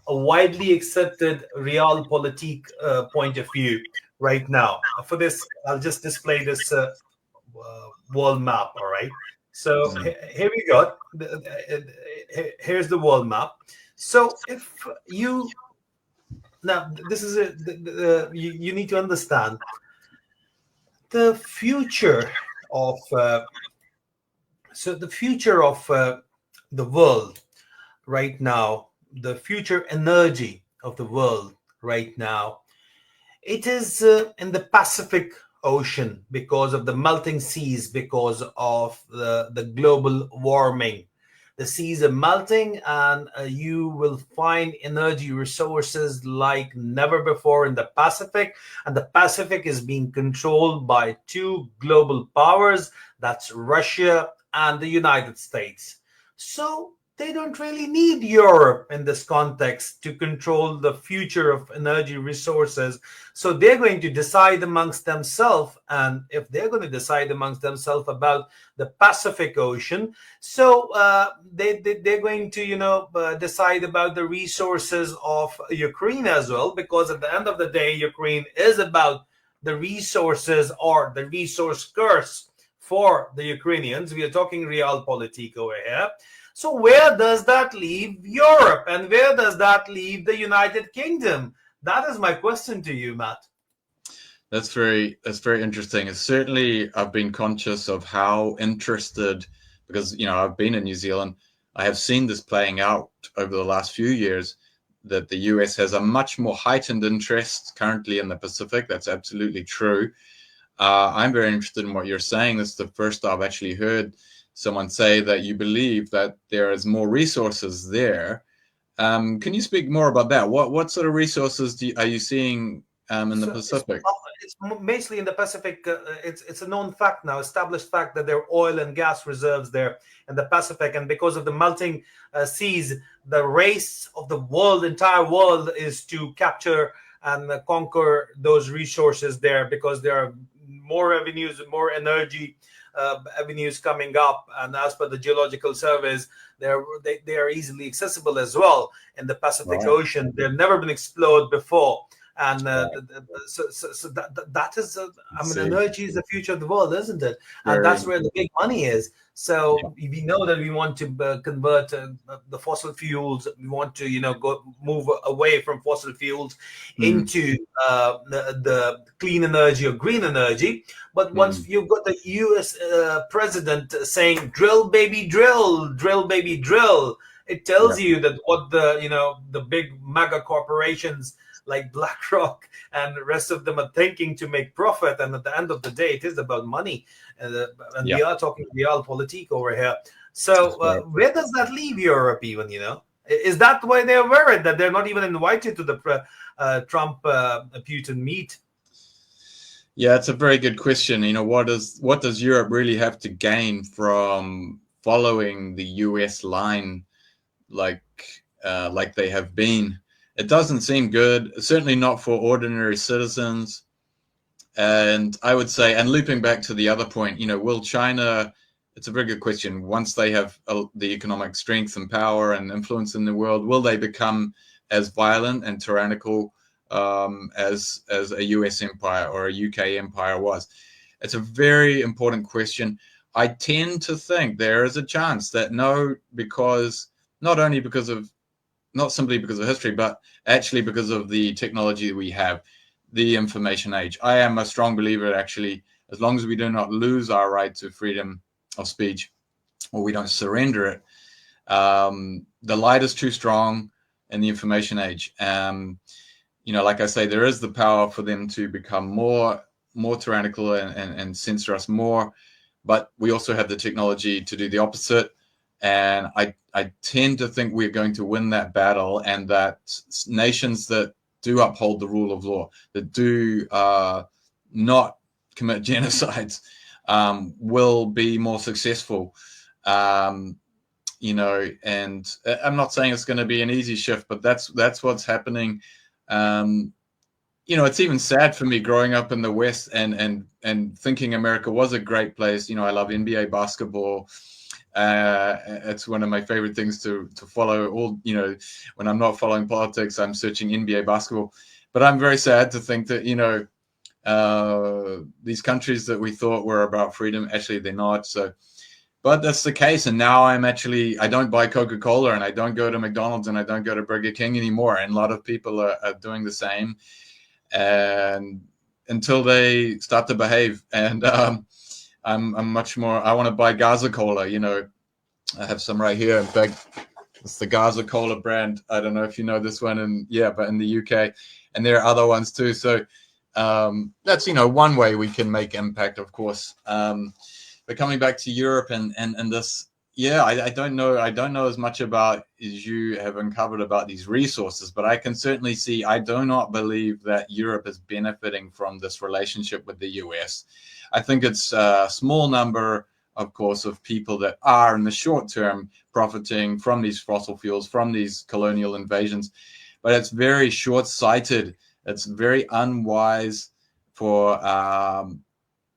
a widely accepted realpolitik point of view right now. For this, I'll just display this world map. All right. So here we go. Here's the world map. So if you now, this is you need to understand the future of the future of the world right now, the future energy of the world right now, it is in the Pacific Ocean because of the melting seas, because of the global warming. The seas are melting, and you will find energy resources like never before in the Pacific. And the Pacific is being controlled by two global powers, that's Russia and the United States. So they don't really need Europe in this context to control the future of energy resources. So they're going to decide amongst themselves. And if they're going to decide amongst themselves about the Pacific Ocean, so they're going to, decide about the resources of Ukraine as well, because at the end of the day, Ukraine is about the resources or the resource curse for the Ukrainians. We are talking realpolitik over here. So where does that leave Europe, and where does that leave the United Kingdom? That is my question to you, Matt. That's very interesting. It's certainly, I've been conscious of how interested, because I've been in New Zealand. I have seen this playing out over the last few years, that the US has a much more heightened interest currently in the Pacific. That's absolutely true. I'm very interested in what you're saying. This is the first I've actually heard someone say that you believe that there is more resources there. Can you speak more about that? What sort of resources are you seeing in the Pacific? It's mostly in the Pacific. It's a known fact now, established fact, that there are oil and gas reserves there in the Pacific. And because of the melting seas, the race of the world, entire world, is to capture and conquer those resources there, because there are more avenues, more energy avenues coming up, and as per the geological surveys, they are easily accessible as well in the Pacific Ocean. They've never been explored before, and so that is, energy is the future of the world, isn't it? And that's where the big money is. So we know that we want to convert the fossil fuels. We want to move away from fossil fuels into the clean energy or green energy. But once you've got the US president saying drill baby drill, drill baby drill, it tells you that what the big mega corporations like BlackRock and the rest of them are thinking to make profit. And at the end of the day, it is about money. And we are talking realpolitik over here. So where does that leave Europe even, Is that why they're worried that they're not even invited to the Trump-Putin meet? Yeah, it's a very good question. What does Europe really have to gain from following the US line like they have been? It doesn't seem good, certainly not for ordinary citizens. And I would say, and looping back to the other point, will China, it's a very good question, once they have the economic strength and power and influence in the world, will they become as violent and tyrannical as a US empire or a UK empire was? It's a very important question. I tend to think there is a chance that not simply because of history, but actually because of the technology that we have, the information age. I am a strong believer, actually, as long as we do not lose our right to freedom of speech, or we don't surrender it, the light is too strong in the information age. Like I say, there is the power for them to become more tyrannical and censor us more, but we also have the technology to do the opposite. And I tend to think we're going to win that battle, and that nations that do uphold the rule of law, that do not commit genocides, will be more successful. And I'm not saying it's going to be an easy shift, but that's what's happening. It's even sad for me growing up in the West and thinking America was a great place. I love NBA basketball. It's one of my favorite things to follow. When I'm not following politics, I'm searching NBA basketball. But I'm very sad to think that these countries that we thought were about freedom, actually they're not. So, but that's the case. And now I don't buy Coca-Cola, and I don't go to McDonald's, and I don't go to Burger King anymore. And a lot of people are doing the same. And until they start to behave. And I'm much more. I want to buy Gaza Cola. You know, I have some right here. In fact, it's the Gaza Cola brand. I don't know if you know this one, and but in the UK, and there are other ones too. So that's one way we can make impact, of course. But coming back to Europe and this, I don't know as much about as you have uncovered about these resources, but I can certainly see. I do not believe that Europe is benefiting from this relationship with the US. I think it's a small number, of course, of people that are in the short term profiting from these fossil fuels, from these colonial invasions, but it's very short-sighted. It's very unwise for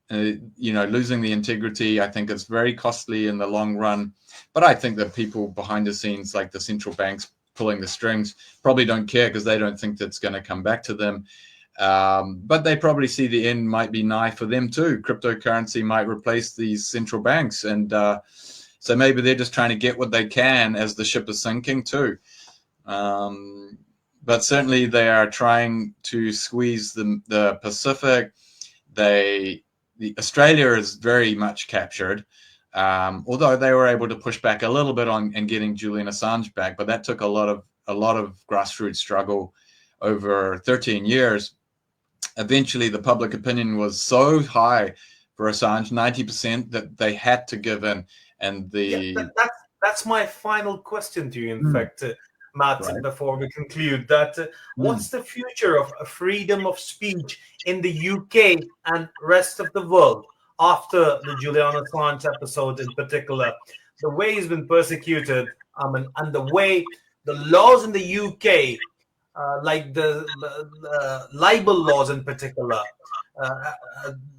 losing the integrity. I think it's very costly in the long run. But I think that people behind the scenes, like the central banks pulling the strings, probably don't care because they don't think that's going to come back to them. But they probably see the end might be nigh for them too. Cryptocurrency might replace these central banks. And so maybe they're just trying to get what they can as the ship is sinking too. But certainly they are trying to squeeze the Pacific. Australia is very much captured, although they were able to push back a little bit on getting Julian Assange back, but that took a lot of grassroots struggle over 13 years. Eventually, the public opinion was so high for Assange, 90%, that they had to give in. And that's my final question to you, in fact, Matt, right, before we conclude, that what's the future of freedom of speech in the UK and rest of the world after the Julian Assange episode in particular? The way he's been persecuted, and the way the laws in the UK, like the libel laws in particular,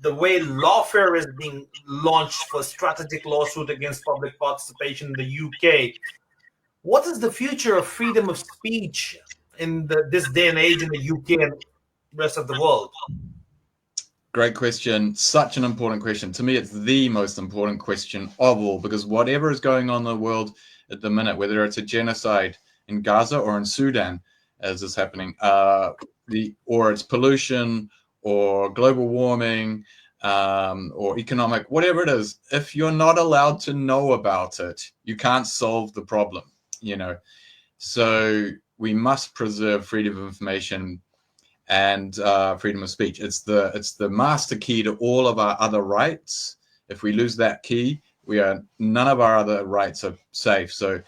the way lawfare is being launched for strategic lawsuit against public participation in the UK. What is the future of freedom of speech in this day and age in the UK and rest of the world? Great question. Such an important question. To me, it's the most important question of all, because whatever is going on in the world at the minute, whether it's a genocide in Gaza or in Sudan, as is happening, or it's pollution or global warming, or economic, whatever it is, if you're not allowed to know about it, you can't solve the problem. So we must preserve freedom of information and freedom of speech. It's the master key to all of our other rights. If we lose that key, none of our other rights are safe. So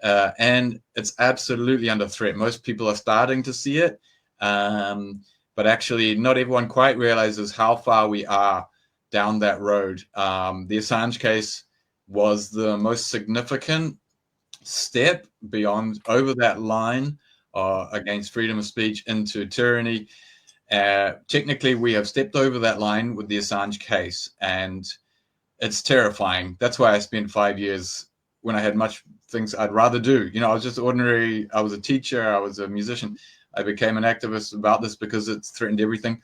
and it's absolutely under threat. Most people are starting to see it, but actually not everyone quite realizes how far we are down that road. The Assange case was the most significant step over that line against freedom of speech into tyranny. Technically, we have stepped over that line with the Assange case, and it's terrifying. That's why I spent 5 years when I had much things I'd rather do. I was just ordinary. I was a teacher. I was a musician. I became an activist about this because it's threatened everything.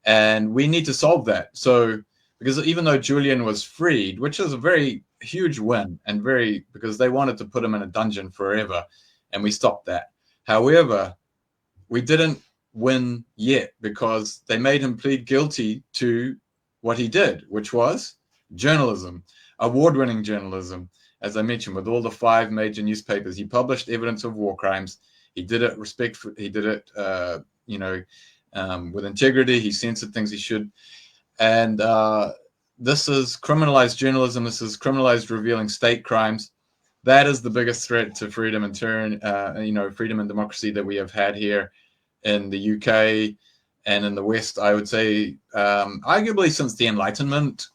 And we need to solve that. So, because even though Julian was freed, which is a very huge win, and because they wanted to put him in a dungeon forever, and we stopped that. However, we didn't win yet, because they made him plead guilty to what he did, which was journalism, award-winning journalism. As I mentioned, with all the 5 major newspapers, he published evidence of war crimes. He did it He did it, with integrity. He censored things he should, and this is criminalized journalism. This is criminalized revealing state crimes. That is the biggest threat to freedom and freedom and democracy that we have had here in the UK and in the West. I would say, arguably since the Enlightenment.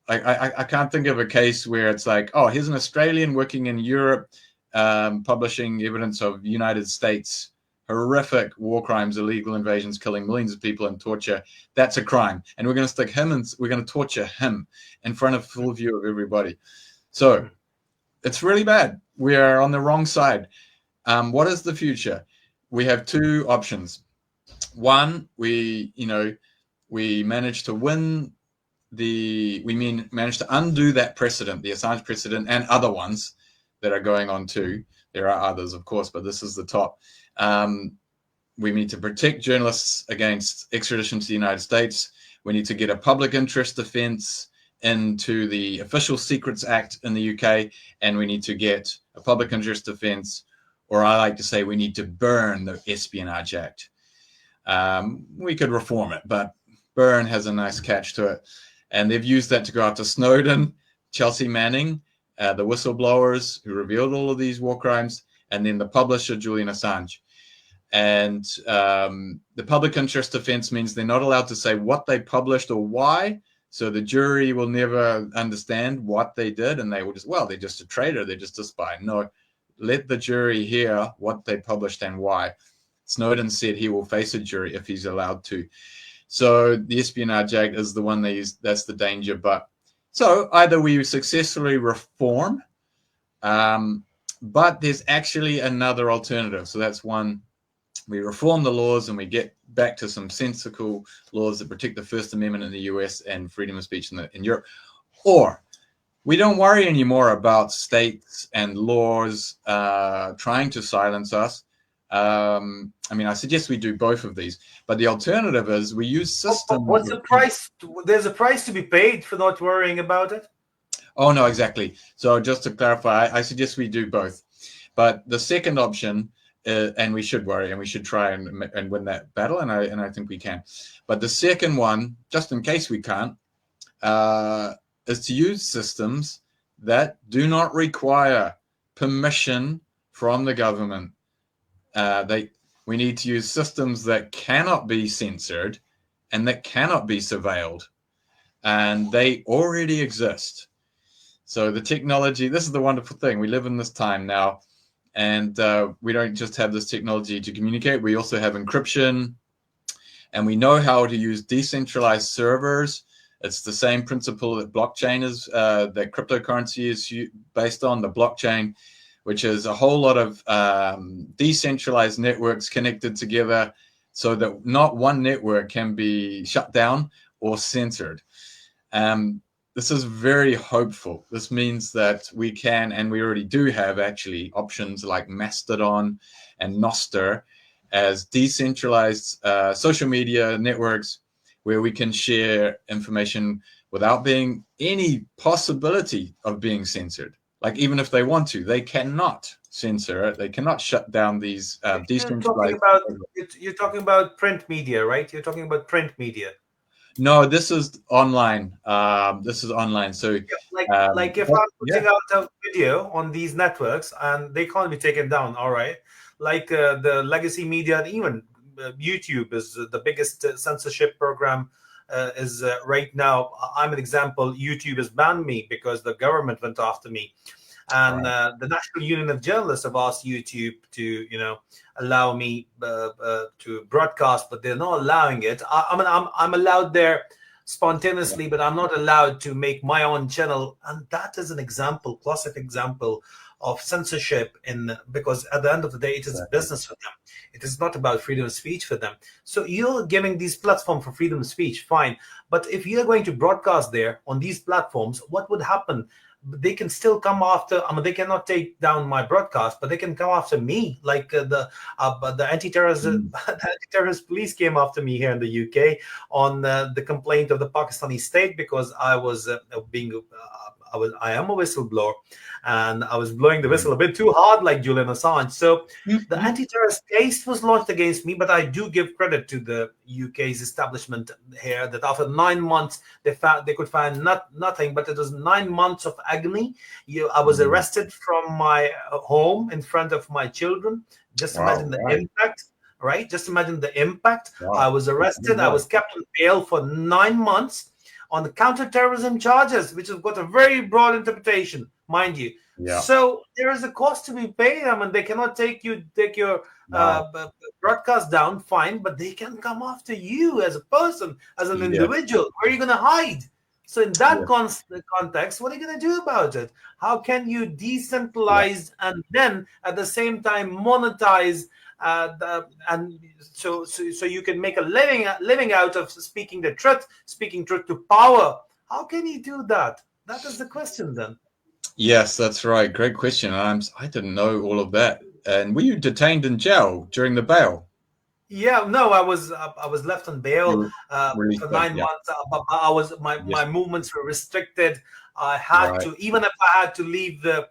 I can't think of a case where it's like, oh, here's an Australian working in Europe, publishing evidence of United States horrific war crimes, illegal invasions, killing millions of people, and torture. That's a crime, and we're going to stick him and we're going to torture him in front of full view of everybody. So it's really bad. We are on the wrong side. What is the future? We have 2 options. One, we managed to win. We managed to undo that precedent, the Assange precedent, and other ones that are going on too. There are others, of course, but this is the top. we need to protect journalists against extradition to the United States. We need to get a public interest defense into the Official Secrets Act in the UK, and we need to get a public interest defense, or I like to say we need to burn the Espionage Act. We could reform it, but burn has a nice catch to it. And they've used that to go after Snowden, Chelsea Manning, the whistleblowers who revealed all of these war crimes, and then the publisher, Julian Assange. And the public interest defense means they're not allowed to say what they published or why. So the jury will never understand what they did, and they will just, well, they're just a traitor, they're just a spy. No, let the jury hear what they published and why. Snowden said he will face a jury if he's allowed to. So the Espionage Act is the one they use. That's the danger. But so either we successfully reform, but there's actually another alternative. So that's one. We reform the laws and we get back to some sensible laws that protect the First Amendment in the US and freedom of speech in Europe. Or we don't worry anymore about states and laws trying to silence us. I mean, I suggest we do both of these. But the alternative is we use systems. What's the price? There's a price to be paid for not worrying about it. Oh, no, exactly. So just to clarify, I suggest we do both. But the second option, and we should worry and we should try and win that battle, and I think we can. But the second one, just in case we can't, is to use systems that do not require permission from the government. We need to use systems that cannot be censored and that cannot be surveilled, and they already exist. So the technology, this is the wonderful thing. We live in this time now. And we don't just have this technology to communicate. We also have encryption, and we know how to use decentralized servers. It's the same principle that blockchain is, that cryptocurrency is based on, the blockchain, which is a whole lot of decentralized networks connected together so that not one network can be shut down or censored. This is very hopeful. This means that we can, and we already do have actually, options like Mastodon and Nostr as decentralized social media networks where we can share information without being any possibility of being censored. Like, even if they want to, they cannot censor it. They cannot shut down these decentralized. You're talking about print media, right? You're talking about print media. No, this is online. This is online. So, like if I'm putting out a video on these networks and they can't be taken down, all right. Like the legacy media, and even YouTube is the biggest censorship program. Is right now. I'm an example. YouTube has banned me because the government went after me, and the National Union of Journalists have asked YouTube to, allow me to broadcast, but they're not allowing it. I'm allowed there spontaneously, but I'm not allowed to make my own channel, and that is an example, classic example of censorship. Because at the end of the day, it is a business for them. It is not about freedom of speech for them. So you're giving these platforms for freedom of speech, fine. But if you're going to broadcast there on these platforms, what would happen? They can still come after. They cannot take down my broadcast, but they can come after me. Like the anti-terrorist police came after me here in the UK on the complaint of the Pakistani state because I was I am a whistleblower, and I was blowing the whistle a bit too hard, like Julian Assange. So the anti-terrorist case was launched against me, but I do give credit to the UK's establishment here that after 9 months they could find nothing, but it was 9 months of agony. I was arrested from my home in front of my children. Just imagine the impact. Right? Just imagine the impact. I was arrested. I was kept on bail for 9 months on the counterterrorism charges, which have got a very broad interpretation, mind you. Yeah. So there is a cost to be paid. They cannot take your broadcast down, fine, but they can come after you as a person, as an individual. Where are you going to hide? So in that context, what are you going to do about it? How can you decentralize and then at the same time monetize so you can make a living out of speaking truth to power? How can you do that? That is the question then. Yes, that's right. Great question. I didn't know all of that. And were you detained in jail during the bail? Yeah, no, I was left on You bail were released for back. nine Yeah. months. But I was Yes. my movements were restricted. I had Right. to, even if I had to leave the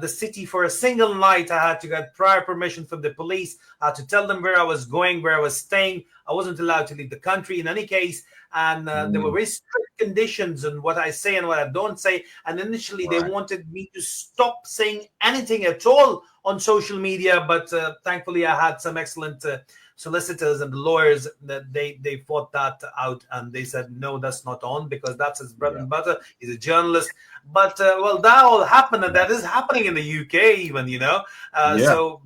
city for a single night, I had to get prior permission from the police. I had to tell them where I was going, where I was staying. I wasn't allowed to leave the country in any case, and there were Mm, very strict conditions on what I say and what I don't say. And initially, they right. wanted me to stop saying anything at all on social media, but thankfully, I had some excellent solicitors and the lawyers that they fought that out, and they said no, that's not on, because that's his bread Yeah. and butter. He's a journalist. But well, that all happened, and Yeah. that is happening in the UK even, Yeah. so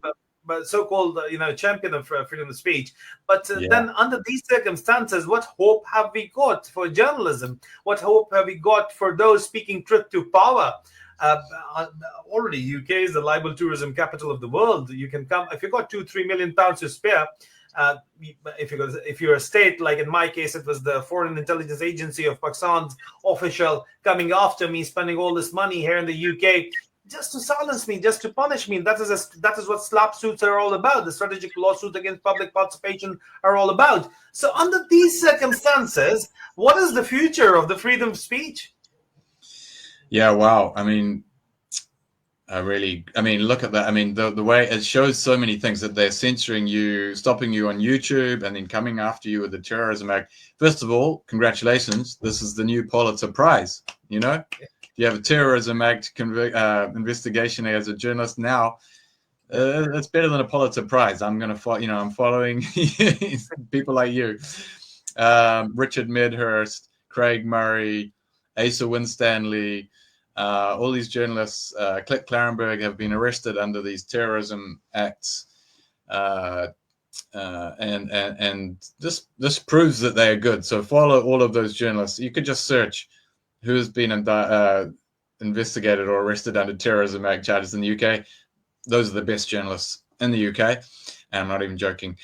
but so-called champion of freedom of speech. But Yeah. then under these circumstances, what hope have we got for journalism? What hope have we got for those speaking truth to power? uh, uh, Already UK is the libel tourism capital of the world. You can come if you got 2-3 million pounds to spare. If you're a state, like in my case, it was the Foreign Intelligence Agency of Pakistan's official coming after me, spending all this money here in the UK just to silence me, just to punish me. That is what slap suits are all about. The strategic lawsuit against public participation are all about. So under these circumstances, what is the future of the freedom of speech? Yeah. Wow. I mean, look at that. I mean, the way it shows so many things, that they're censoring you, stopping you on YouTube, and then coming after you with the Terrorism Act. First of all, congratulations. This is the new Pulitzer Prize. You have a Terrorism Act investigation as a journalist now. It's better than a Pulitzer Prize. I'm following people like you, Richard Medhurst, Craig Murray, Asa Winstanley. All these journalists, Click Clarenberg, have been arrested under these terrorism acts, and this proves that they are good. So follow all of those journalists. You could just search who's been investigated or arrested under terrorism act charges in the UK. Those are the best journalists in the UK, and I'm not even joking.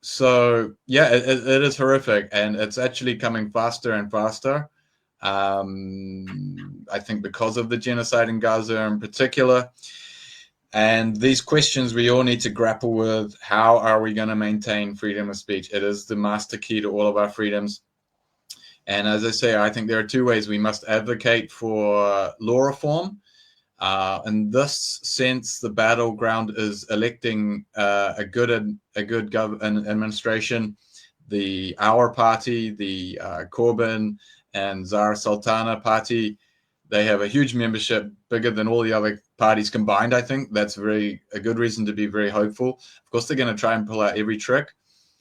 So yeah, it is horrific, and it's actually coming faster and faster. I think because of the genocide in Gaza in particular. And these questions we all need to grapple with. How are we going to maintain freedom of speech? It is the master key to all of our freedoms. And as I say, I think there are two ways we must advocate for law reform. In this sense, the battleground is electing a good administration. Our party, the Corbyn and Zara Sultana party, they have a huge membership, bigger than all the other parties combined. I think that's a good reason to be very hopeful. Of course, they're going to try and pull out every trick.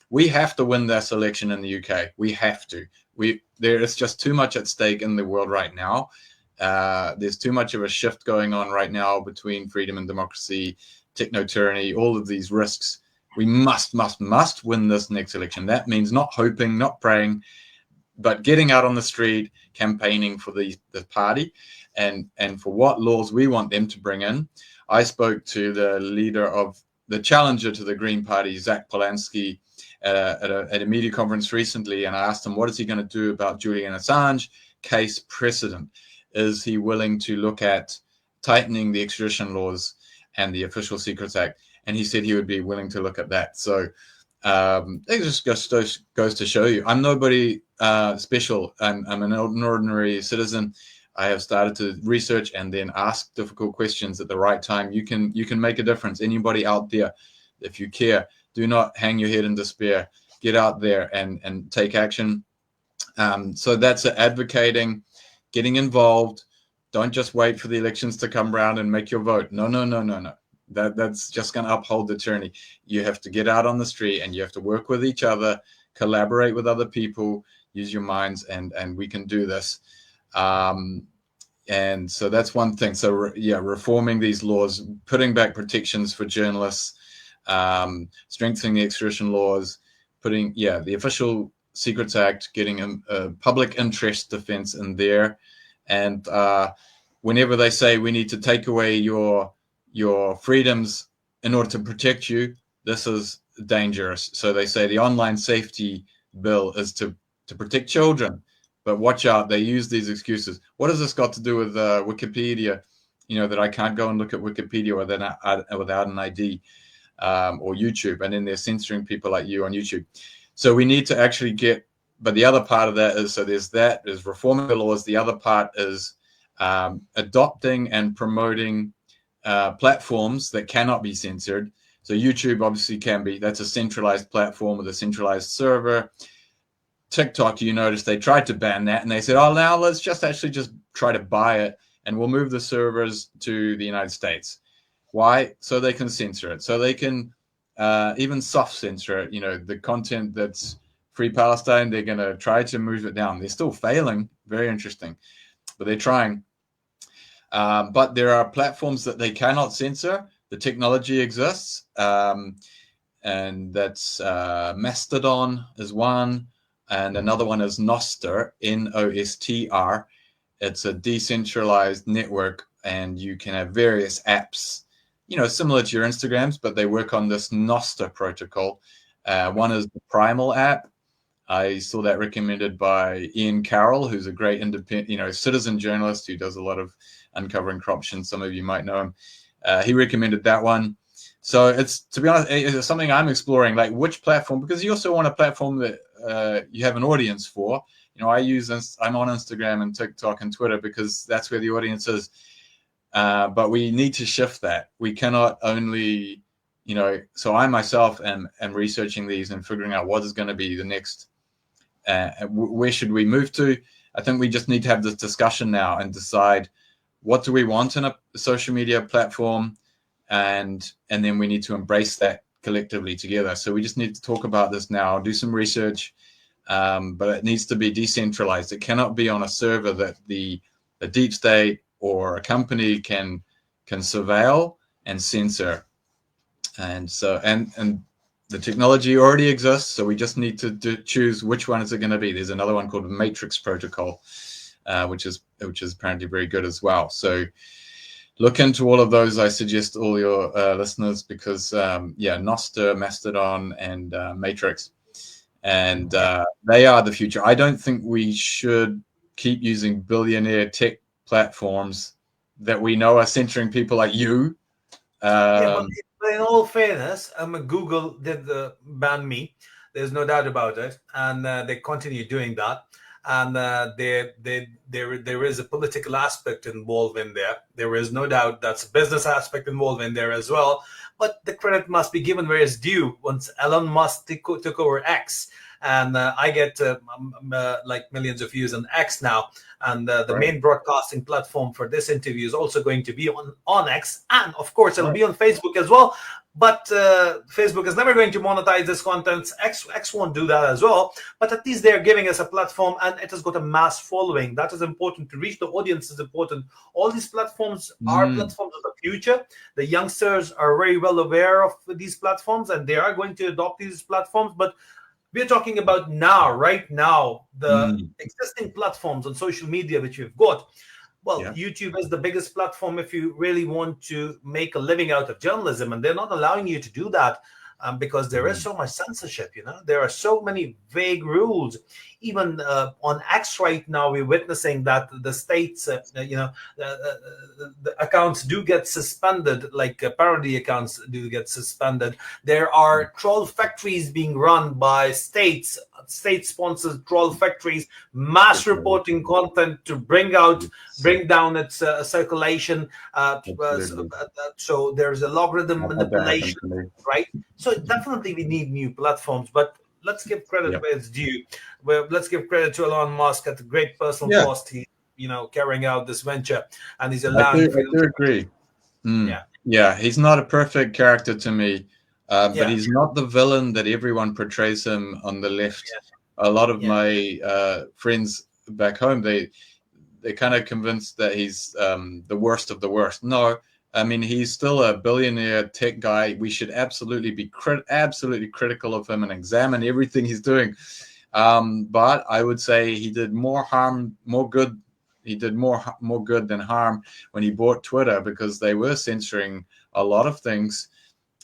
We have to win this election in the UK. We have to. There is just too much at stake in the world right now. There's too much of a shift going on right now between freedom and democracy, techno-tyranny, all of these risks. We must win this next election. That means not hoping, not praying, but getting out on the street, campaigning for the party and for what laws we want them to bring in. I spoke to the challenger to the Green Party, Zach Polanski, at a media conference recently, and I asked him, what is he going to do about Julian Assange case precedent? Is he willing to look at tightening the extradition laws and the Official Secrets Act? And he said he would be willing to look at that. So it just goes to show you, I'm nobody special. I'm an ordinary citizen. I have started to research and then ask difficult questions at the right time. You can make a difference. Anybody out there, if you care, do not hang your head in despair. Get out there and take action. So that's advocating, getting involved. Don't just wait for the elections to come around and make your vote. No. That's just going to uphold the tyranny. You have to get out on the street and you have to work with each other, collaborate with other people, use your minds, and we can do this. And so that's one thing. So reforming these laws, putting back protections for journalists, strengthening the extradition laws, putting the Official Secrets Act, getting a public interest defense in there. And whenever they say we need to take away your freedoms in order to protect you, this is dangerous. So they say the online safety bill is to protect children, but watch out, they use these excuses. What has this got to do with Wikipedia? That I can't go and look at Wikipedia without an ID. or YouTube, and then they're censoring people like you on YouTube. So we need to actually get. But the other part of that is, so there's reforming the laws. The other part is adopting and promoting platforms that cannot be censored. So YouTube obviously can be. That's a centralized platform with a centralized server. TikTok, you notice they tried to ban that, and they said, "Oh, now let's just try to buy it, and we'll move the servers to the United States." Why? So they can censor it. So they can even soft censor it. You know, the content that's Free Palestine, they're going to try to move it down. They're still failing. Very interesting, but they're trying. But there are platforms that they cannot censor. The technology exists, and that's Mastodon is one, and another one is Nostr, Nostr. It's a decentralized network, and you can have various apps, you know, similar to your Instagrams, but they work on this Nostr protocol. One is the Primal app. I saw that recommended by Ian Carroll, who's a great independent, you know, citizen journalist who does a lot of uncovering corruption. Some of you might know him. He recommended that one. So it's, to be honest, it's something I'm exploring, like which platform, because you also want a platform that you have an audience for. You know, I'm on Instagram and TikTok and Twitter because that's where the audience is. But we need to shift that. We cannot only, you know, so I myself am researching these and figuring out what is going to be the next, where should we move to? I think we just need to have this discussion now and decide what do we want in a social media platform, and then we need to embrace that collectively together. So we just need to talk about this now, do some research, but it needs to be decentralized. It cannot be on a server that the deep state or a company can surveil and censor. And so and the technology already exists, so we just need to choose which one is it going to be. There's another one called the Matrix Protocol, which is apparently very good as well. So look into all of those. I suggest all your listeners, because Nostr, Mastodon, and Matrix, and they are the future. I don't think we should keep using billionaire tech platforms that we know are censoring people like you. But in all fairness, Google did ban me. There's no doubt about it, and they continue doing that. And there is a political aspect involved in there. There is no doubt that's a business aspect involved in there as well. But the credit must be given where it's due. Once Elon Musk took over X, and I get like millions of views on X now, and the main broadcasting platform for this interview is also going to be on X, and of course it'll be on Facebook as well. But Facebook is never going to monetize this content. X won't do that as well. But at least they're giving us a platform, and it has got a mass following. That is important. To reach the audience is important. All these platforms are platforms of the future. The youngsters are very well aware of these platforms, and they are going to adopt these platforms. But we're talking about now, right now, the existing platforms on social media which we've got. Well, YouTube is the biggest platform if you really want to make a living out of journalism, and they're not allowing you to do that because there is so much censorship. You know, there are so many vague rules. Even on X right now, we're witnessing that the states, the accounts do get suspended, like parody accounts do get suspended. There are troll factories being run by state-sponsored troll factories, mass reporting content to bring down its circulation. So there's a logarithm manipulation, right? So definitely we need new platforms, but let's give credit where it's due. Let's give credit to Elon Musk at the great personal cost. He, carrying out this venture, and he's allowing. I do agree. He's not a perfect character to me, but he's not the villain that everyone portrays him on the left. A lot of my friends back home, they're kind of convinced that he's the worst of the worst. No. I mean, he's still a billionaire tech guy. We should absolutely be absolutely critical of him and examine everything he's doing. But I would say he did more good. He did more good than harm when he bought Twitter, because they were censoring a lot of things,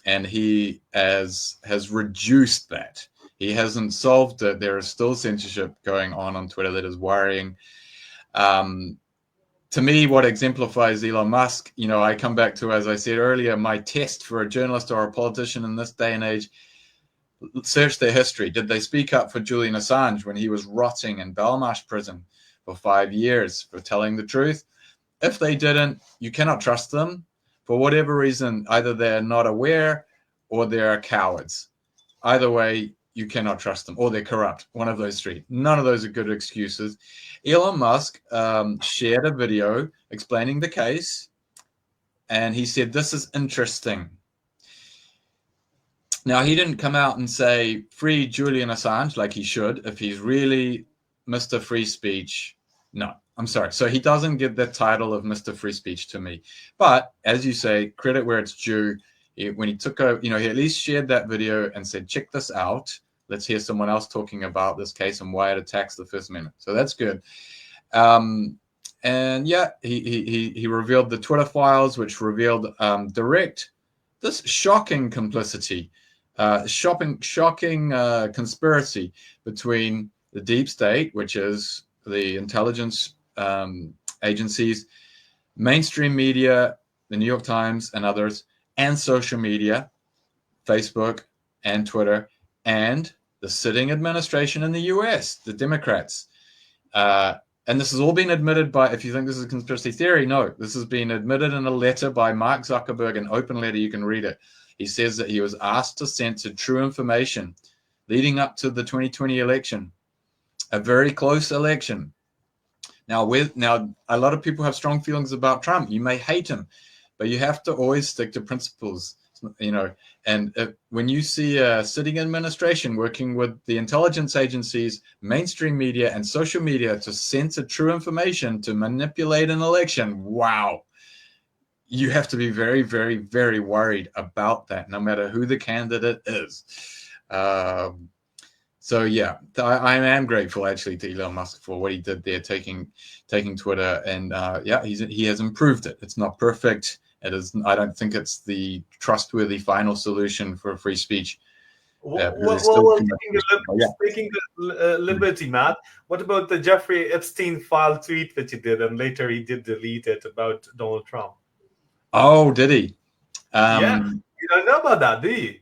and he has reduced that. He hasn't solved it. There is still censorship going on Twitter that is worrying. to me, what exemplifies Elon Musk, I come back to, as I said earlier, my test for a journalist or a politician in this day and age. Search their history. Did they speak up for Julian Assange when he was rotting in Belmarsh prison for 5 years for telling the truth? If they didn't, you cannot trust them. For whatever reason, either they're not aware or they're cowards. Either way, you cannot trust them, or they're corrupt. One of those three. None of those are good excuses. Elon Musk shared a video explaining the case, and he said, "This is interesting." Now, he didn't come out and say, "Free Julian Assange," like he should, if he's really Mr. Free Speech. No, I'm sorry. So he doesn't get the title of Mr. Free Speech to me. But as you say, credit where it's due. When he took over, he at least shared that video and said, "Check this out. Let's hear someone else talking about this case and why it attacks the First Amendment." So that's good. And yeah, he revealed the Twitter files, which revealed this shocking complicity, shocking conspiracy between the deep state, which is the intelligence agencies, mainstream media, the New York Times and others, and social media, Facebook and Twitter, and the sitting administration in the US, the Democrats. And this has all been admitted by, if you think this is a conspiracy theory, no, this has been admitted in a letter by Mark Zuckerberg, an open letter, you can read it. He says that he was asked to censor true information leading up to the 2020 election, a very close election. Now, a lot of people have strong feelings about Trump. You may hate him, but you have to always stick to principles, and when you see a sitting administration working with the intelligence agencies, mainstream media, and social media to censor true information to manipulate an election, wow, you have to be very, very, very worried about that, no matter who the candidate is. So yeah, I am grateful actually to Elon Musk for what he did there, taking Twitter, and he has improved it. It's not perfect. It is. I don't think it's the trustworthy final solution for free speech. Taking liberty, Matt. What about the Jeffrey Epstein file tweet that you did, and later he did delete it about Donald Trump? Oh, did he? Yeah, you don't know about that, do you?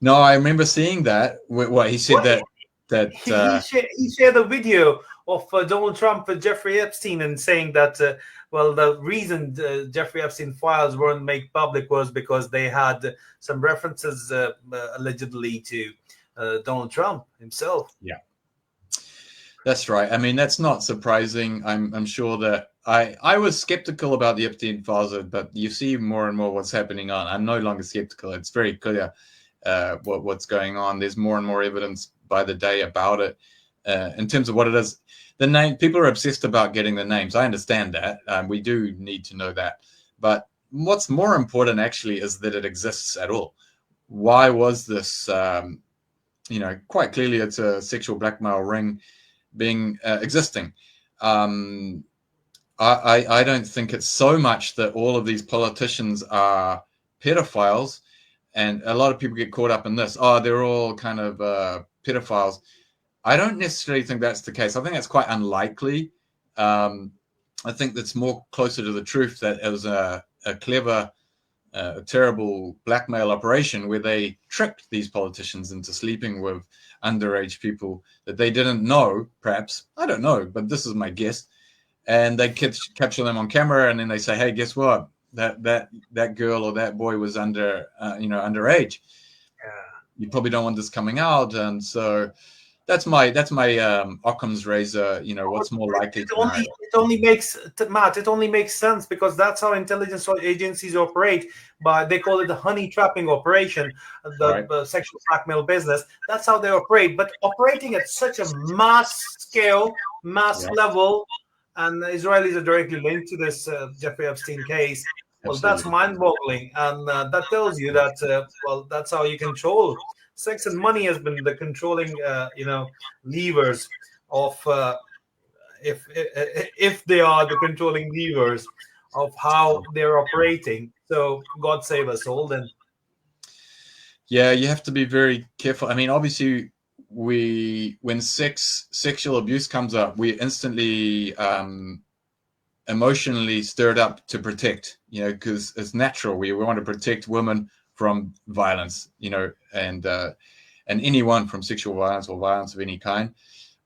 No, I remember seeing that. What he said he shared a video of Donald Trump with Jeffrey Epstein and saying that the reason Jeffrey Epstein files weren't made public was because they had some references allegedly to Donald Trump himself. Yeah, that's right. I mean, that's not surprising. I'm sure that I was skeptical about the Epstein files, but you see more and more what's happening on. I'm no longer skeptical. It's very clear what's going on. There's more and more evidence by the day about it. In terms of what it is, the name, people are obsessed about getting the names. I understand that. We do need to know that. But what's more important actually is that it exists at all. Why was this, quite clearly it's a sexual blackmail ring existing. I don't think it's so much that all of these politicians are pedophiles, and a lot of people get caught up in this. Oh, they're all kind of pedophiles. I don't necessarily think that's the case. I think that's quite unlikely. I think that's more closer to the truth that it was a clever, terrible blackmail operation where they tricked these politicians into sleeping with underage people that they didn't know, perhaps. I don't know, but this is my guess. And they capture them on camera, and then they say, "Hey, guess what? That girl or that boy was underage. Yeah. You probably don't want this coming out." And so that's my Occam's razor. What's more likely? It only makes sense because that's how intelligence agencies operate. But they call it the honey trapping operation, the sexual blackmail business. That's how they operate. But operating at such a mass scale, level, and the Israelis are directly linked to this Jeffrey Epstein case. Well, Absolutely. That's mind-boggling, and that tells you that that's how you control. Sex and money has been the controlling, levers of if they are the controlling levers of how they're operating. So God save us all. Then, yeah, you have to be very careful. I mean, obviously, when sexual abuse comes up, we instantly emotionally stirred up to protect, because it's natural. We want to protect women from violence, and anyone from sexual violence or violence of any kind.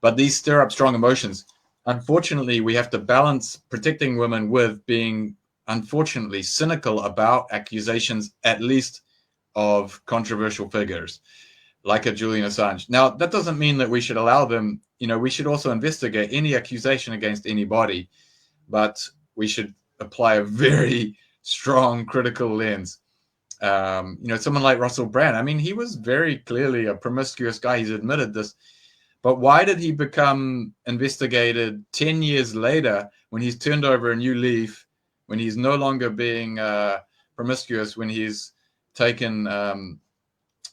But these stir up strong emotions. Unfortunately, we have to balance protecting women with being, unfortunately, cynical about accusations, at least of controversial figures like a Julian Assange. Now, that doesn't mean that we should allow them, we should also investigate any accusation against anybody, but we should apply a very strong critical lens. Someone like Russell Brand, I mean, he was very clearly a promiscuous guy. He's admitted this. But why did he become investigated 10 years later when he's turned over a new leaf, when he's no longer being promiscuous, when he's taken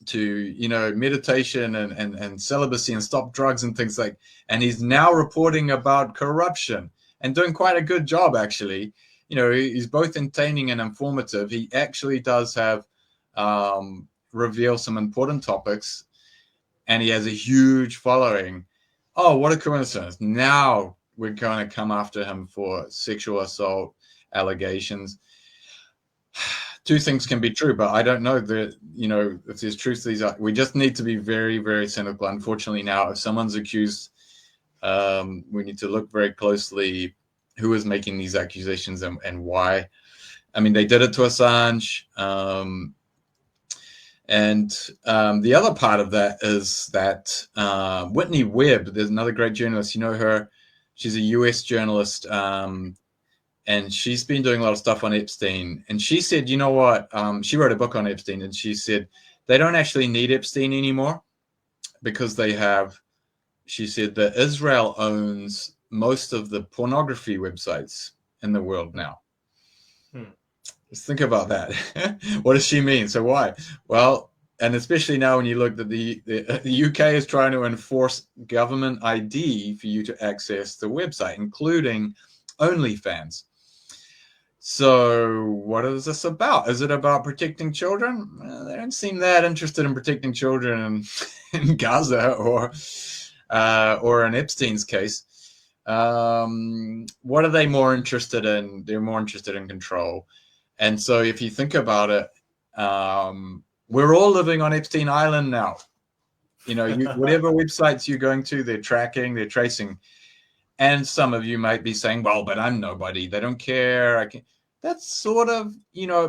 to, meditation and celibacy and stop drugs and things like, and he's now reporting about corruption and doing quite a good job, actually. He's both entertaining and informative. He actually does have reveal some important topics, and he has a huge following. Oh, what a coincidence. Now we're going to come after him for sexual assault allegations. Two things can be true, but I don't know that, if there's truth to these. We just need to be very, very cynical. Unfortunately, now, if someone's accused, we need to look very closely who is making these accusations and why. I mean, they did it to Assange. And the other part of that is that Whitney Webb, there's another great journalist, you know her, she's a US journalist, and she's been doing a lot of stuff on Epstein. And she said, you know what, she wrote a book on Epstein, and she said they don't actually need Epstein anymore because they have, she said that Israel owns most of the pornography websites in the world now. Just think about that. What does she mean? So why? Well, and especially now when you look at the UK is trying to enforce government ID for you to access the website, including OnlyFans. So what is this about? Is it about protecting children? Well, they don't seem that interested in protecting children in Gaza or in Epstein's case. What are they more interested in? They're more interested in control. And so if you think about it, we're all living on Epstein Island now. Whatever websites you're going to, they're tracking, they're tracing. And some of you might be saying, well, but I'm nobody. They don't care. That's sort of,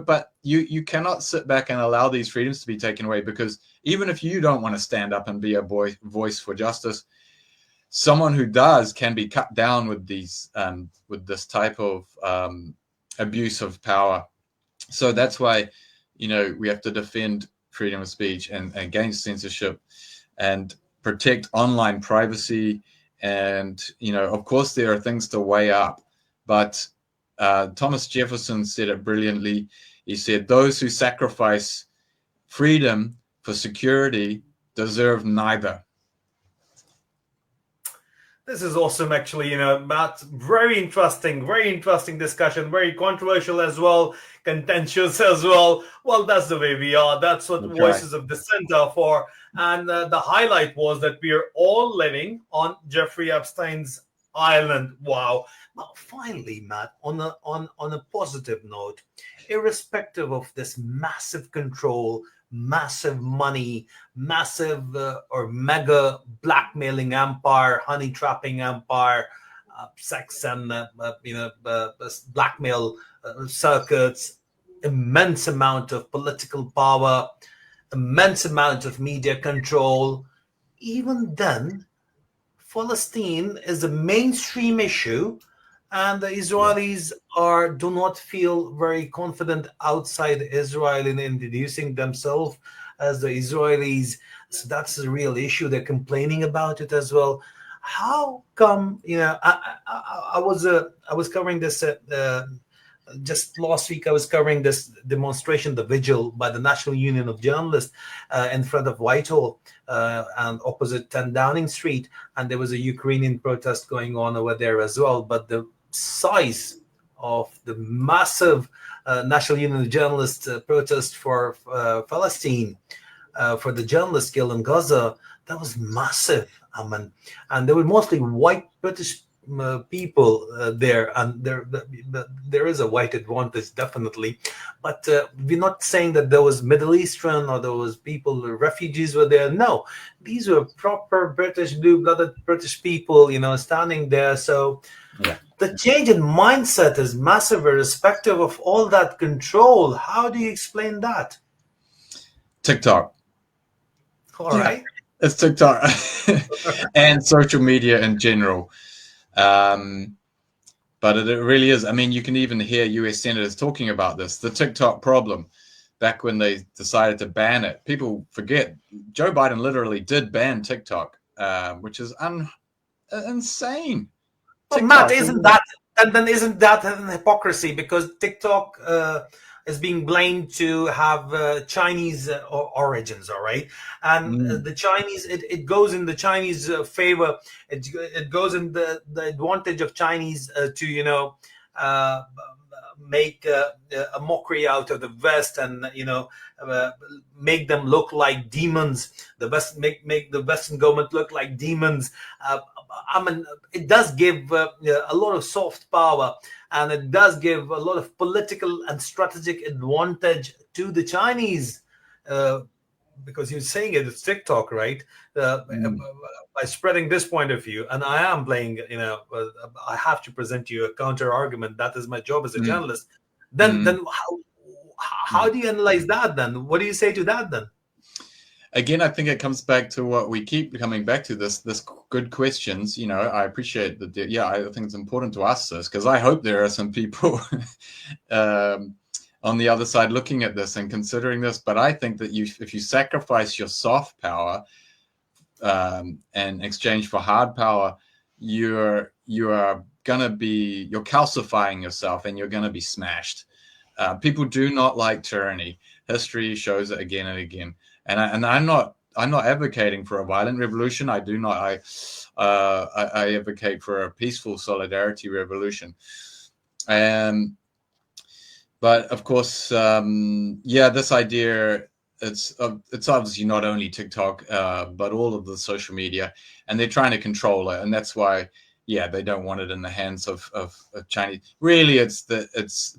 but you cannot sit back and allow these freedoms to be taken away, because even if you don't want to stand up and be a voice for justice, someone who does can be cut down with these, with this type of abuse of power. So that's why, we have to defend freedom of speech and against censorship and protect online privacy. And, of course, there are things to weigh up. But Thomas Jefferson said it brilliantly. He said, those who sacrifice freedom for security deserve neither. This is awesome, actually, Matt. Very interesting discussion, very controversial as well, contentious as well. Well, that's the way we are. That's what That's Voices right. of Dissent are for. And the highlight was that we are all living on Jeffrey Epstein's island. Wow. Now, finally, Matt, on a positive note, irrespective of this massive control, massive money, massive or mega blackmailing empire, honey trapping empire, sex and blackmail circuits, immense amount of political power, immense amount of media control. Even then, Palestine is a mainstream issue, and the Israelis do not feel very confident outside Israel in introducing themselves as the Israelis. So that's a real issue. They're complaining about it as well. How come? I was covering this just last week. I was covering this demonstration, the vigil by the National Union of Journalists in front of Whitehall and opposite 10 Downing Street, and there was a Ukrainian protest going on over there as well. But the size of the massive National Union of Journalists protest for Palestine, for the journalists killed in Gaza, that was massive. And they were mostly white British people there, and there is a white advantage definitely, but we're not saying that there was Middle Eastern or there was people, refugees were there. No, these were proper British, blue-blooded British people, standing there. So Yeah. the change in mindset is massive, irrespective of all that control. How do you explain that? TikTok. All right. It's TikTok and social media in general. But it really is. I mean, you can even hear US senators talking about this, the TikTok problem. Back when they decided to ban it, people forget Joe Biden literally did ban TikTok, which is insane. Well, TikTok, Matt, isn't that and then isn't that an hypocrisy? Because TikTok is being blamed to have Chinese origins, all right? And the Chinese, it goes in the Chinese favor. It goes in the advantage of Chinese to make a mockery out of the West, and make them look like demons. The West make the Western government look like demons. I mean, it does give a lot of soft power, and it does give a lot of political and strategic advantage to the Chinese, because you're saying it's TikTok, right? By spreading this point of view, and I am playing, I have to present you a counter argument. That is my job as a journalist. Then how do you analyze that? Then what do you say to that? Then again, I think it comes back to what we keep coming back to, this good questions. I appreciate that. I think it's important to ask this, because I hope there are some people on the other side looking at this and considering this. But I think that if you sacrifice your soft power in exchange for hard power, you're calcifying yourself, and you're gonna be smashed. People do not like tyranny. History shows it again and again. And I'm not advocating for a violent revolution. I do not. I advocate for a peaceful solidarity revolution. But of course, this idea, it's obviously not only TikTok, but all of the social media, and they're trying to control it, and that's why, they don't want it in the hands of Chinese. Really, it's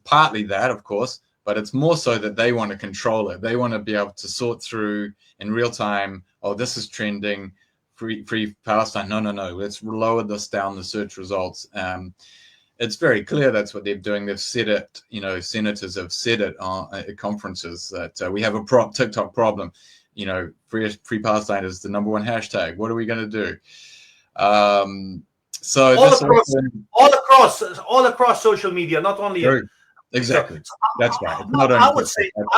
partly that, of course, but it's more so that they want to control it. They want to be able to sort through in real time. Oh, this is trending. Free Palestine. No. Let's lower this down the search results. It's very clear that's what they're doing. They've said it. Senators have said it at conferences that we have a TikTok problem. Free Palestine is the #1 hashtag. What are we going to do? So all across social media, not only exactly. So, that's right. I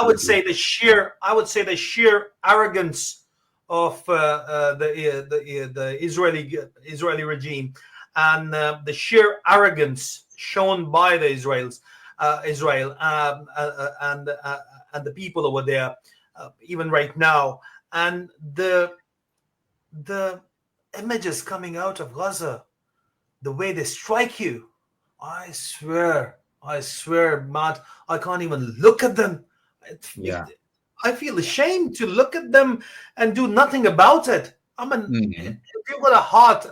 would say the sheer arrogance of the Israeli regime, and the sheer arrogance shown by the Israel and the people over there, even right now, and the images coming out of Gaza, the way they strike you, I swear, Matt, I can't even look at them. I feel ashamed to look at them and do nothing about it. I mean, if you've got a heart,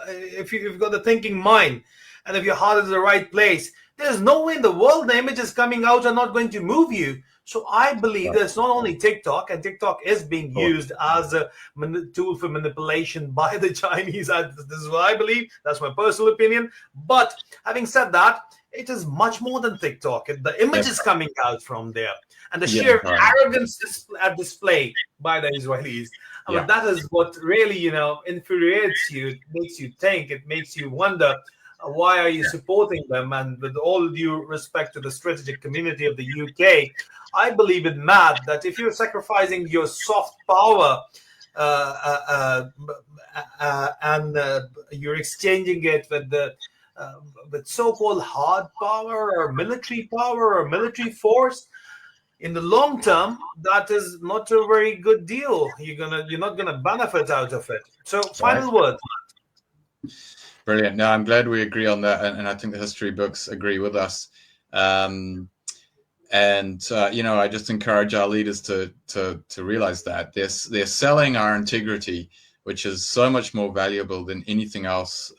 if you've got a thinking mind, and if your heart is in the right place, there's no way in the world the images coming out are not going to move you. So I believe that it's not only TikTok, and TikTok is being used as a tool for manipulation by the Chinese. This is what I believe. That's my personal opinion. But having said that, it is much more than TikTok. The images coming out from there, and the sheer arrogance at display by the Israelis. I mean, that is what really, infuriates you. It makes you think. It makes you wonder, why are you supporting them? And with all due respect to the strategic community of the UK, I believe it, Matt, that if you're sacrificing your soft power and you're exchanging it with so-called hard power or military force, in the long term, that is not a very good deal. You're not gonna benefit out of it. So, final word. Brilliant. No, I'm glad we agree on that, and I think the history books agree with us. I just encourage our leaders to realize that they're selling our integrity which is so much more valuable than anything else.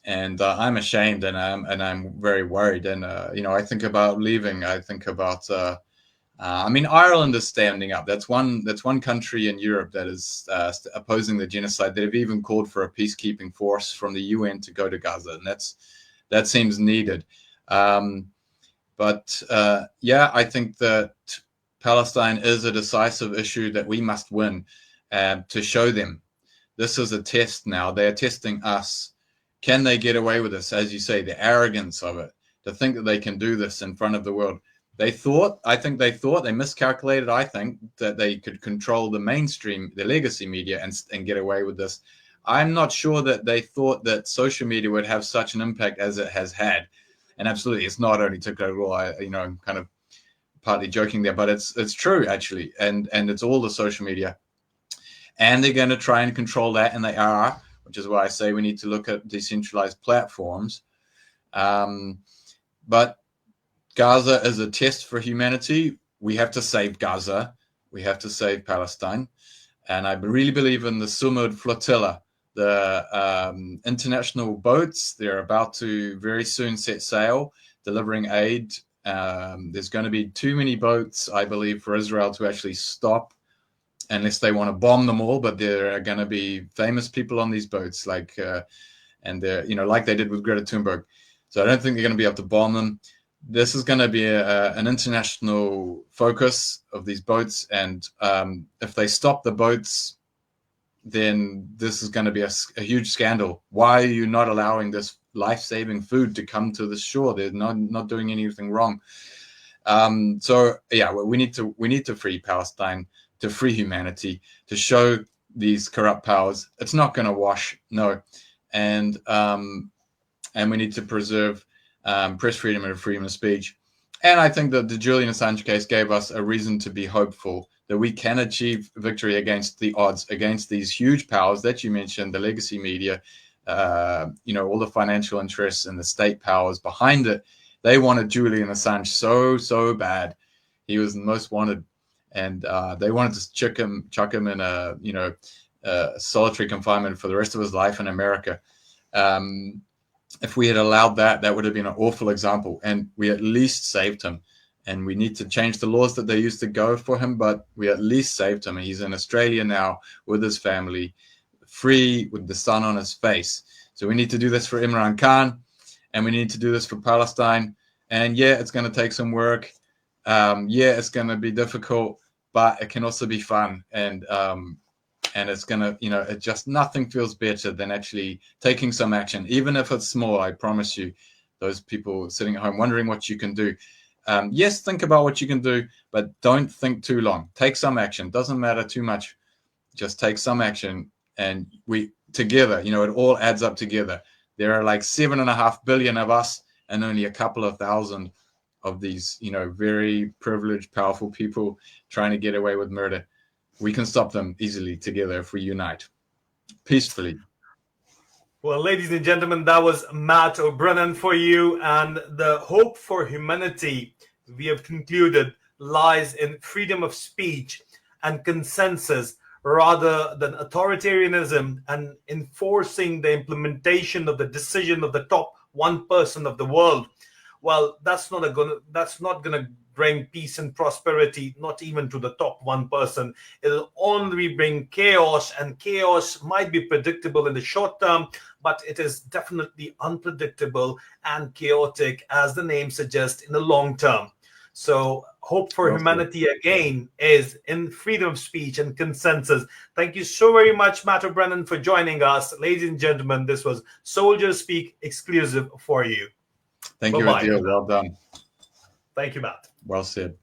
And I'm ashamed, and I'm very worried. And I think about leaving. I think about. I mean, Ireland is standing up. That's one country in Europe that is opposing the genocide. They've even called for a peacekeeping force from the UN to go to Gaza, and that seems needed. But I think that Palestine is a decisive issue that we must win to show them. This is a test now. They are testing us. Can they get away with this? As you say, the arrogance of it, to think that they can do this in front of the world. They miscalculated, I think, that they could control the mainstream, the legacy media, and get away with this. I'm not sure that they thought that social media would have such an impact as it has had. And absolutely, it's not only TikTok at all. I'm kind of partly joking there, but it's true, actually. And it's all the social media. And they're going to try and control that, and they are, which is why I say we need to look at decentralized platforms. But Gaza is a test for humanity. We have to save Gaza. We have to save Palestine. And I really believe in the Sumud flotilla, the international boats. They're about to very soon set sail, delivering aid. There's going to be too many boats, I believe, for Israel to actually stop, unless they want to bomb them all. But there are going to be famous people on these boats, like like they did with Greta Thunberg. So I don't think they're going to be able to bomb them. This is going to be an international focus of these boats, and if they stop the boats, then this is going to be a huge scandal. Why are you not allowing this life-saving food to come to the shore? They're not doing anything wrong. We need to free Palestine, to free humanity, to show these corrupt powers it's not going to wash. No, and we need to preserve press freedom and freedom of speech. And I think that the Julian Assange case gave us a reason to be hopeful that we can achieve victory against the odds, against these huge powers that you mentioned, the legacy media, all the financial interests and the state powers behind it. They wanted Julian Assange so bad. He was the most wanted, and they wanted to chuck him in a solitary confinement for the rest of his life in America. If we had allowed that, that would have been an awful example, and we at least saved him. And we need to change the laws that they used to go for him, but we at least saved him. He's in Australia now with his family, free, with the sun on his face. So we need to do this for Imran Khan, and we need to do this for Palestine. And yeah, it's going to take some work. It's going to be difficult, but it can also be fun. And it's going to, it just, nothing feels better than actually taking some action, even if it's small. I promise you, those people sitting at home wondering what you can do. Yes, think about what you can do, but don't think too long. Take some action. Doesn't matter too much. Just take some action. And we together, it all adds up together. There are like 7.5 billion of us and only a couple of thousand of these, very privileged, powerful people trying to get away with murder. We can stop them easily together if we unite peacefully. Well, ladies and gentlemen, that was Matt O'Brien for you. And the hope for humanity, we have concluded, lies in freedom of speech and consensus rather than authoritarianism and enforcing the implementation of the decision of the top 1% of the world. Well, that's not going to bring peace and prosperity, not even to the top 1%. It'll only bring chaos, and chaos might be predictable in the short term, but it is definitely unpredictable and chaotic, as the name suggests, in the long term. So hope for humanity again is in freedom of speech and consensus. Thank you so very much, Matt O'Brien, for joining us. Ladies and gentlemen, this was Soldiers Speak exclusive for you. Thank you, Adil. Well done. Thank you, Matt. Well said.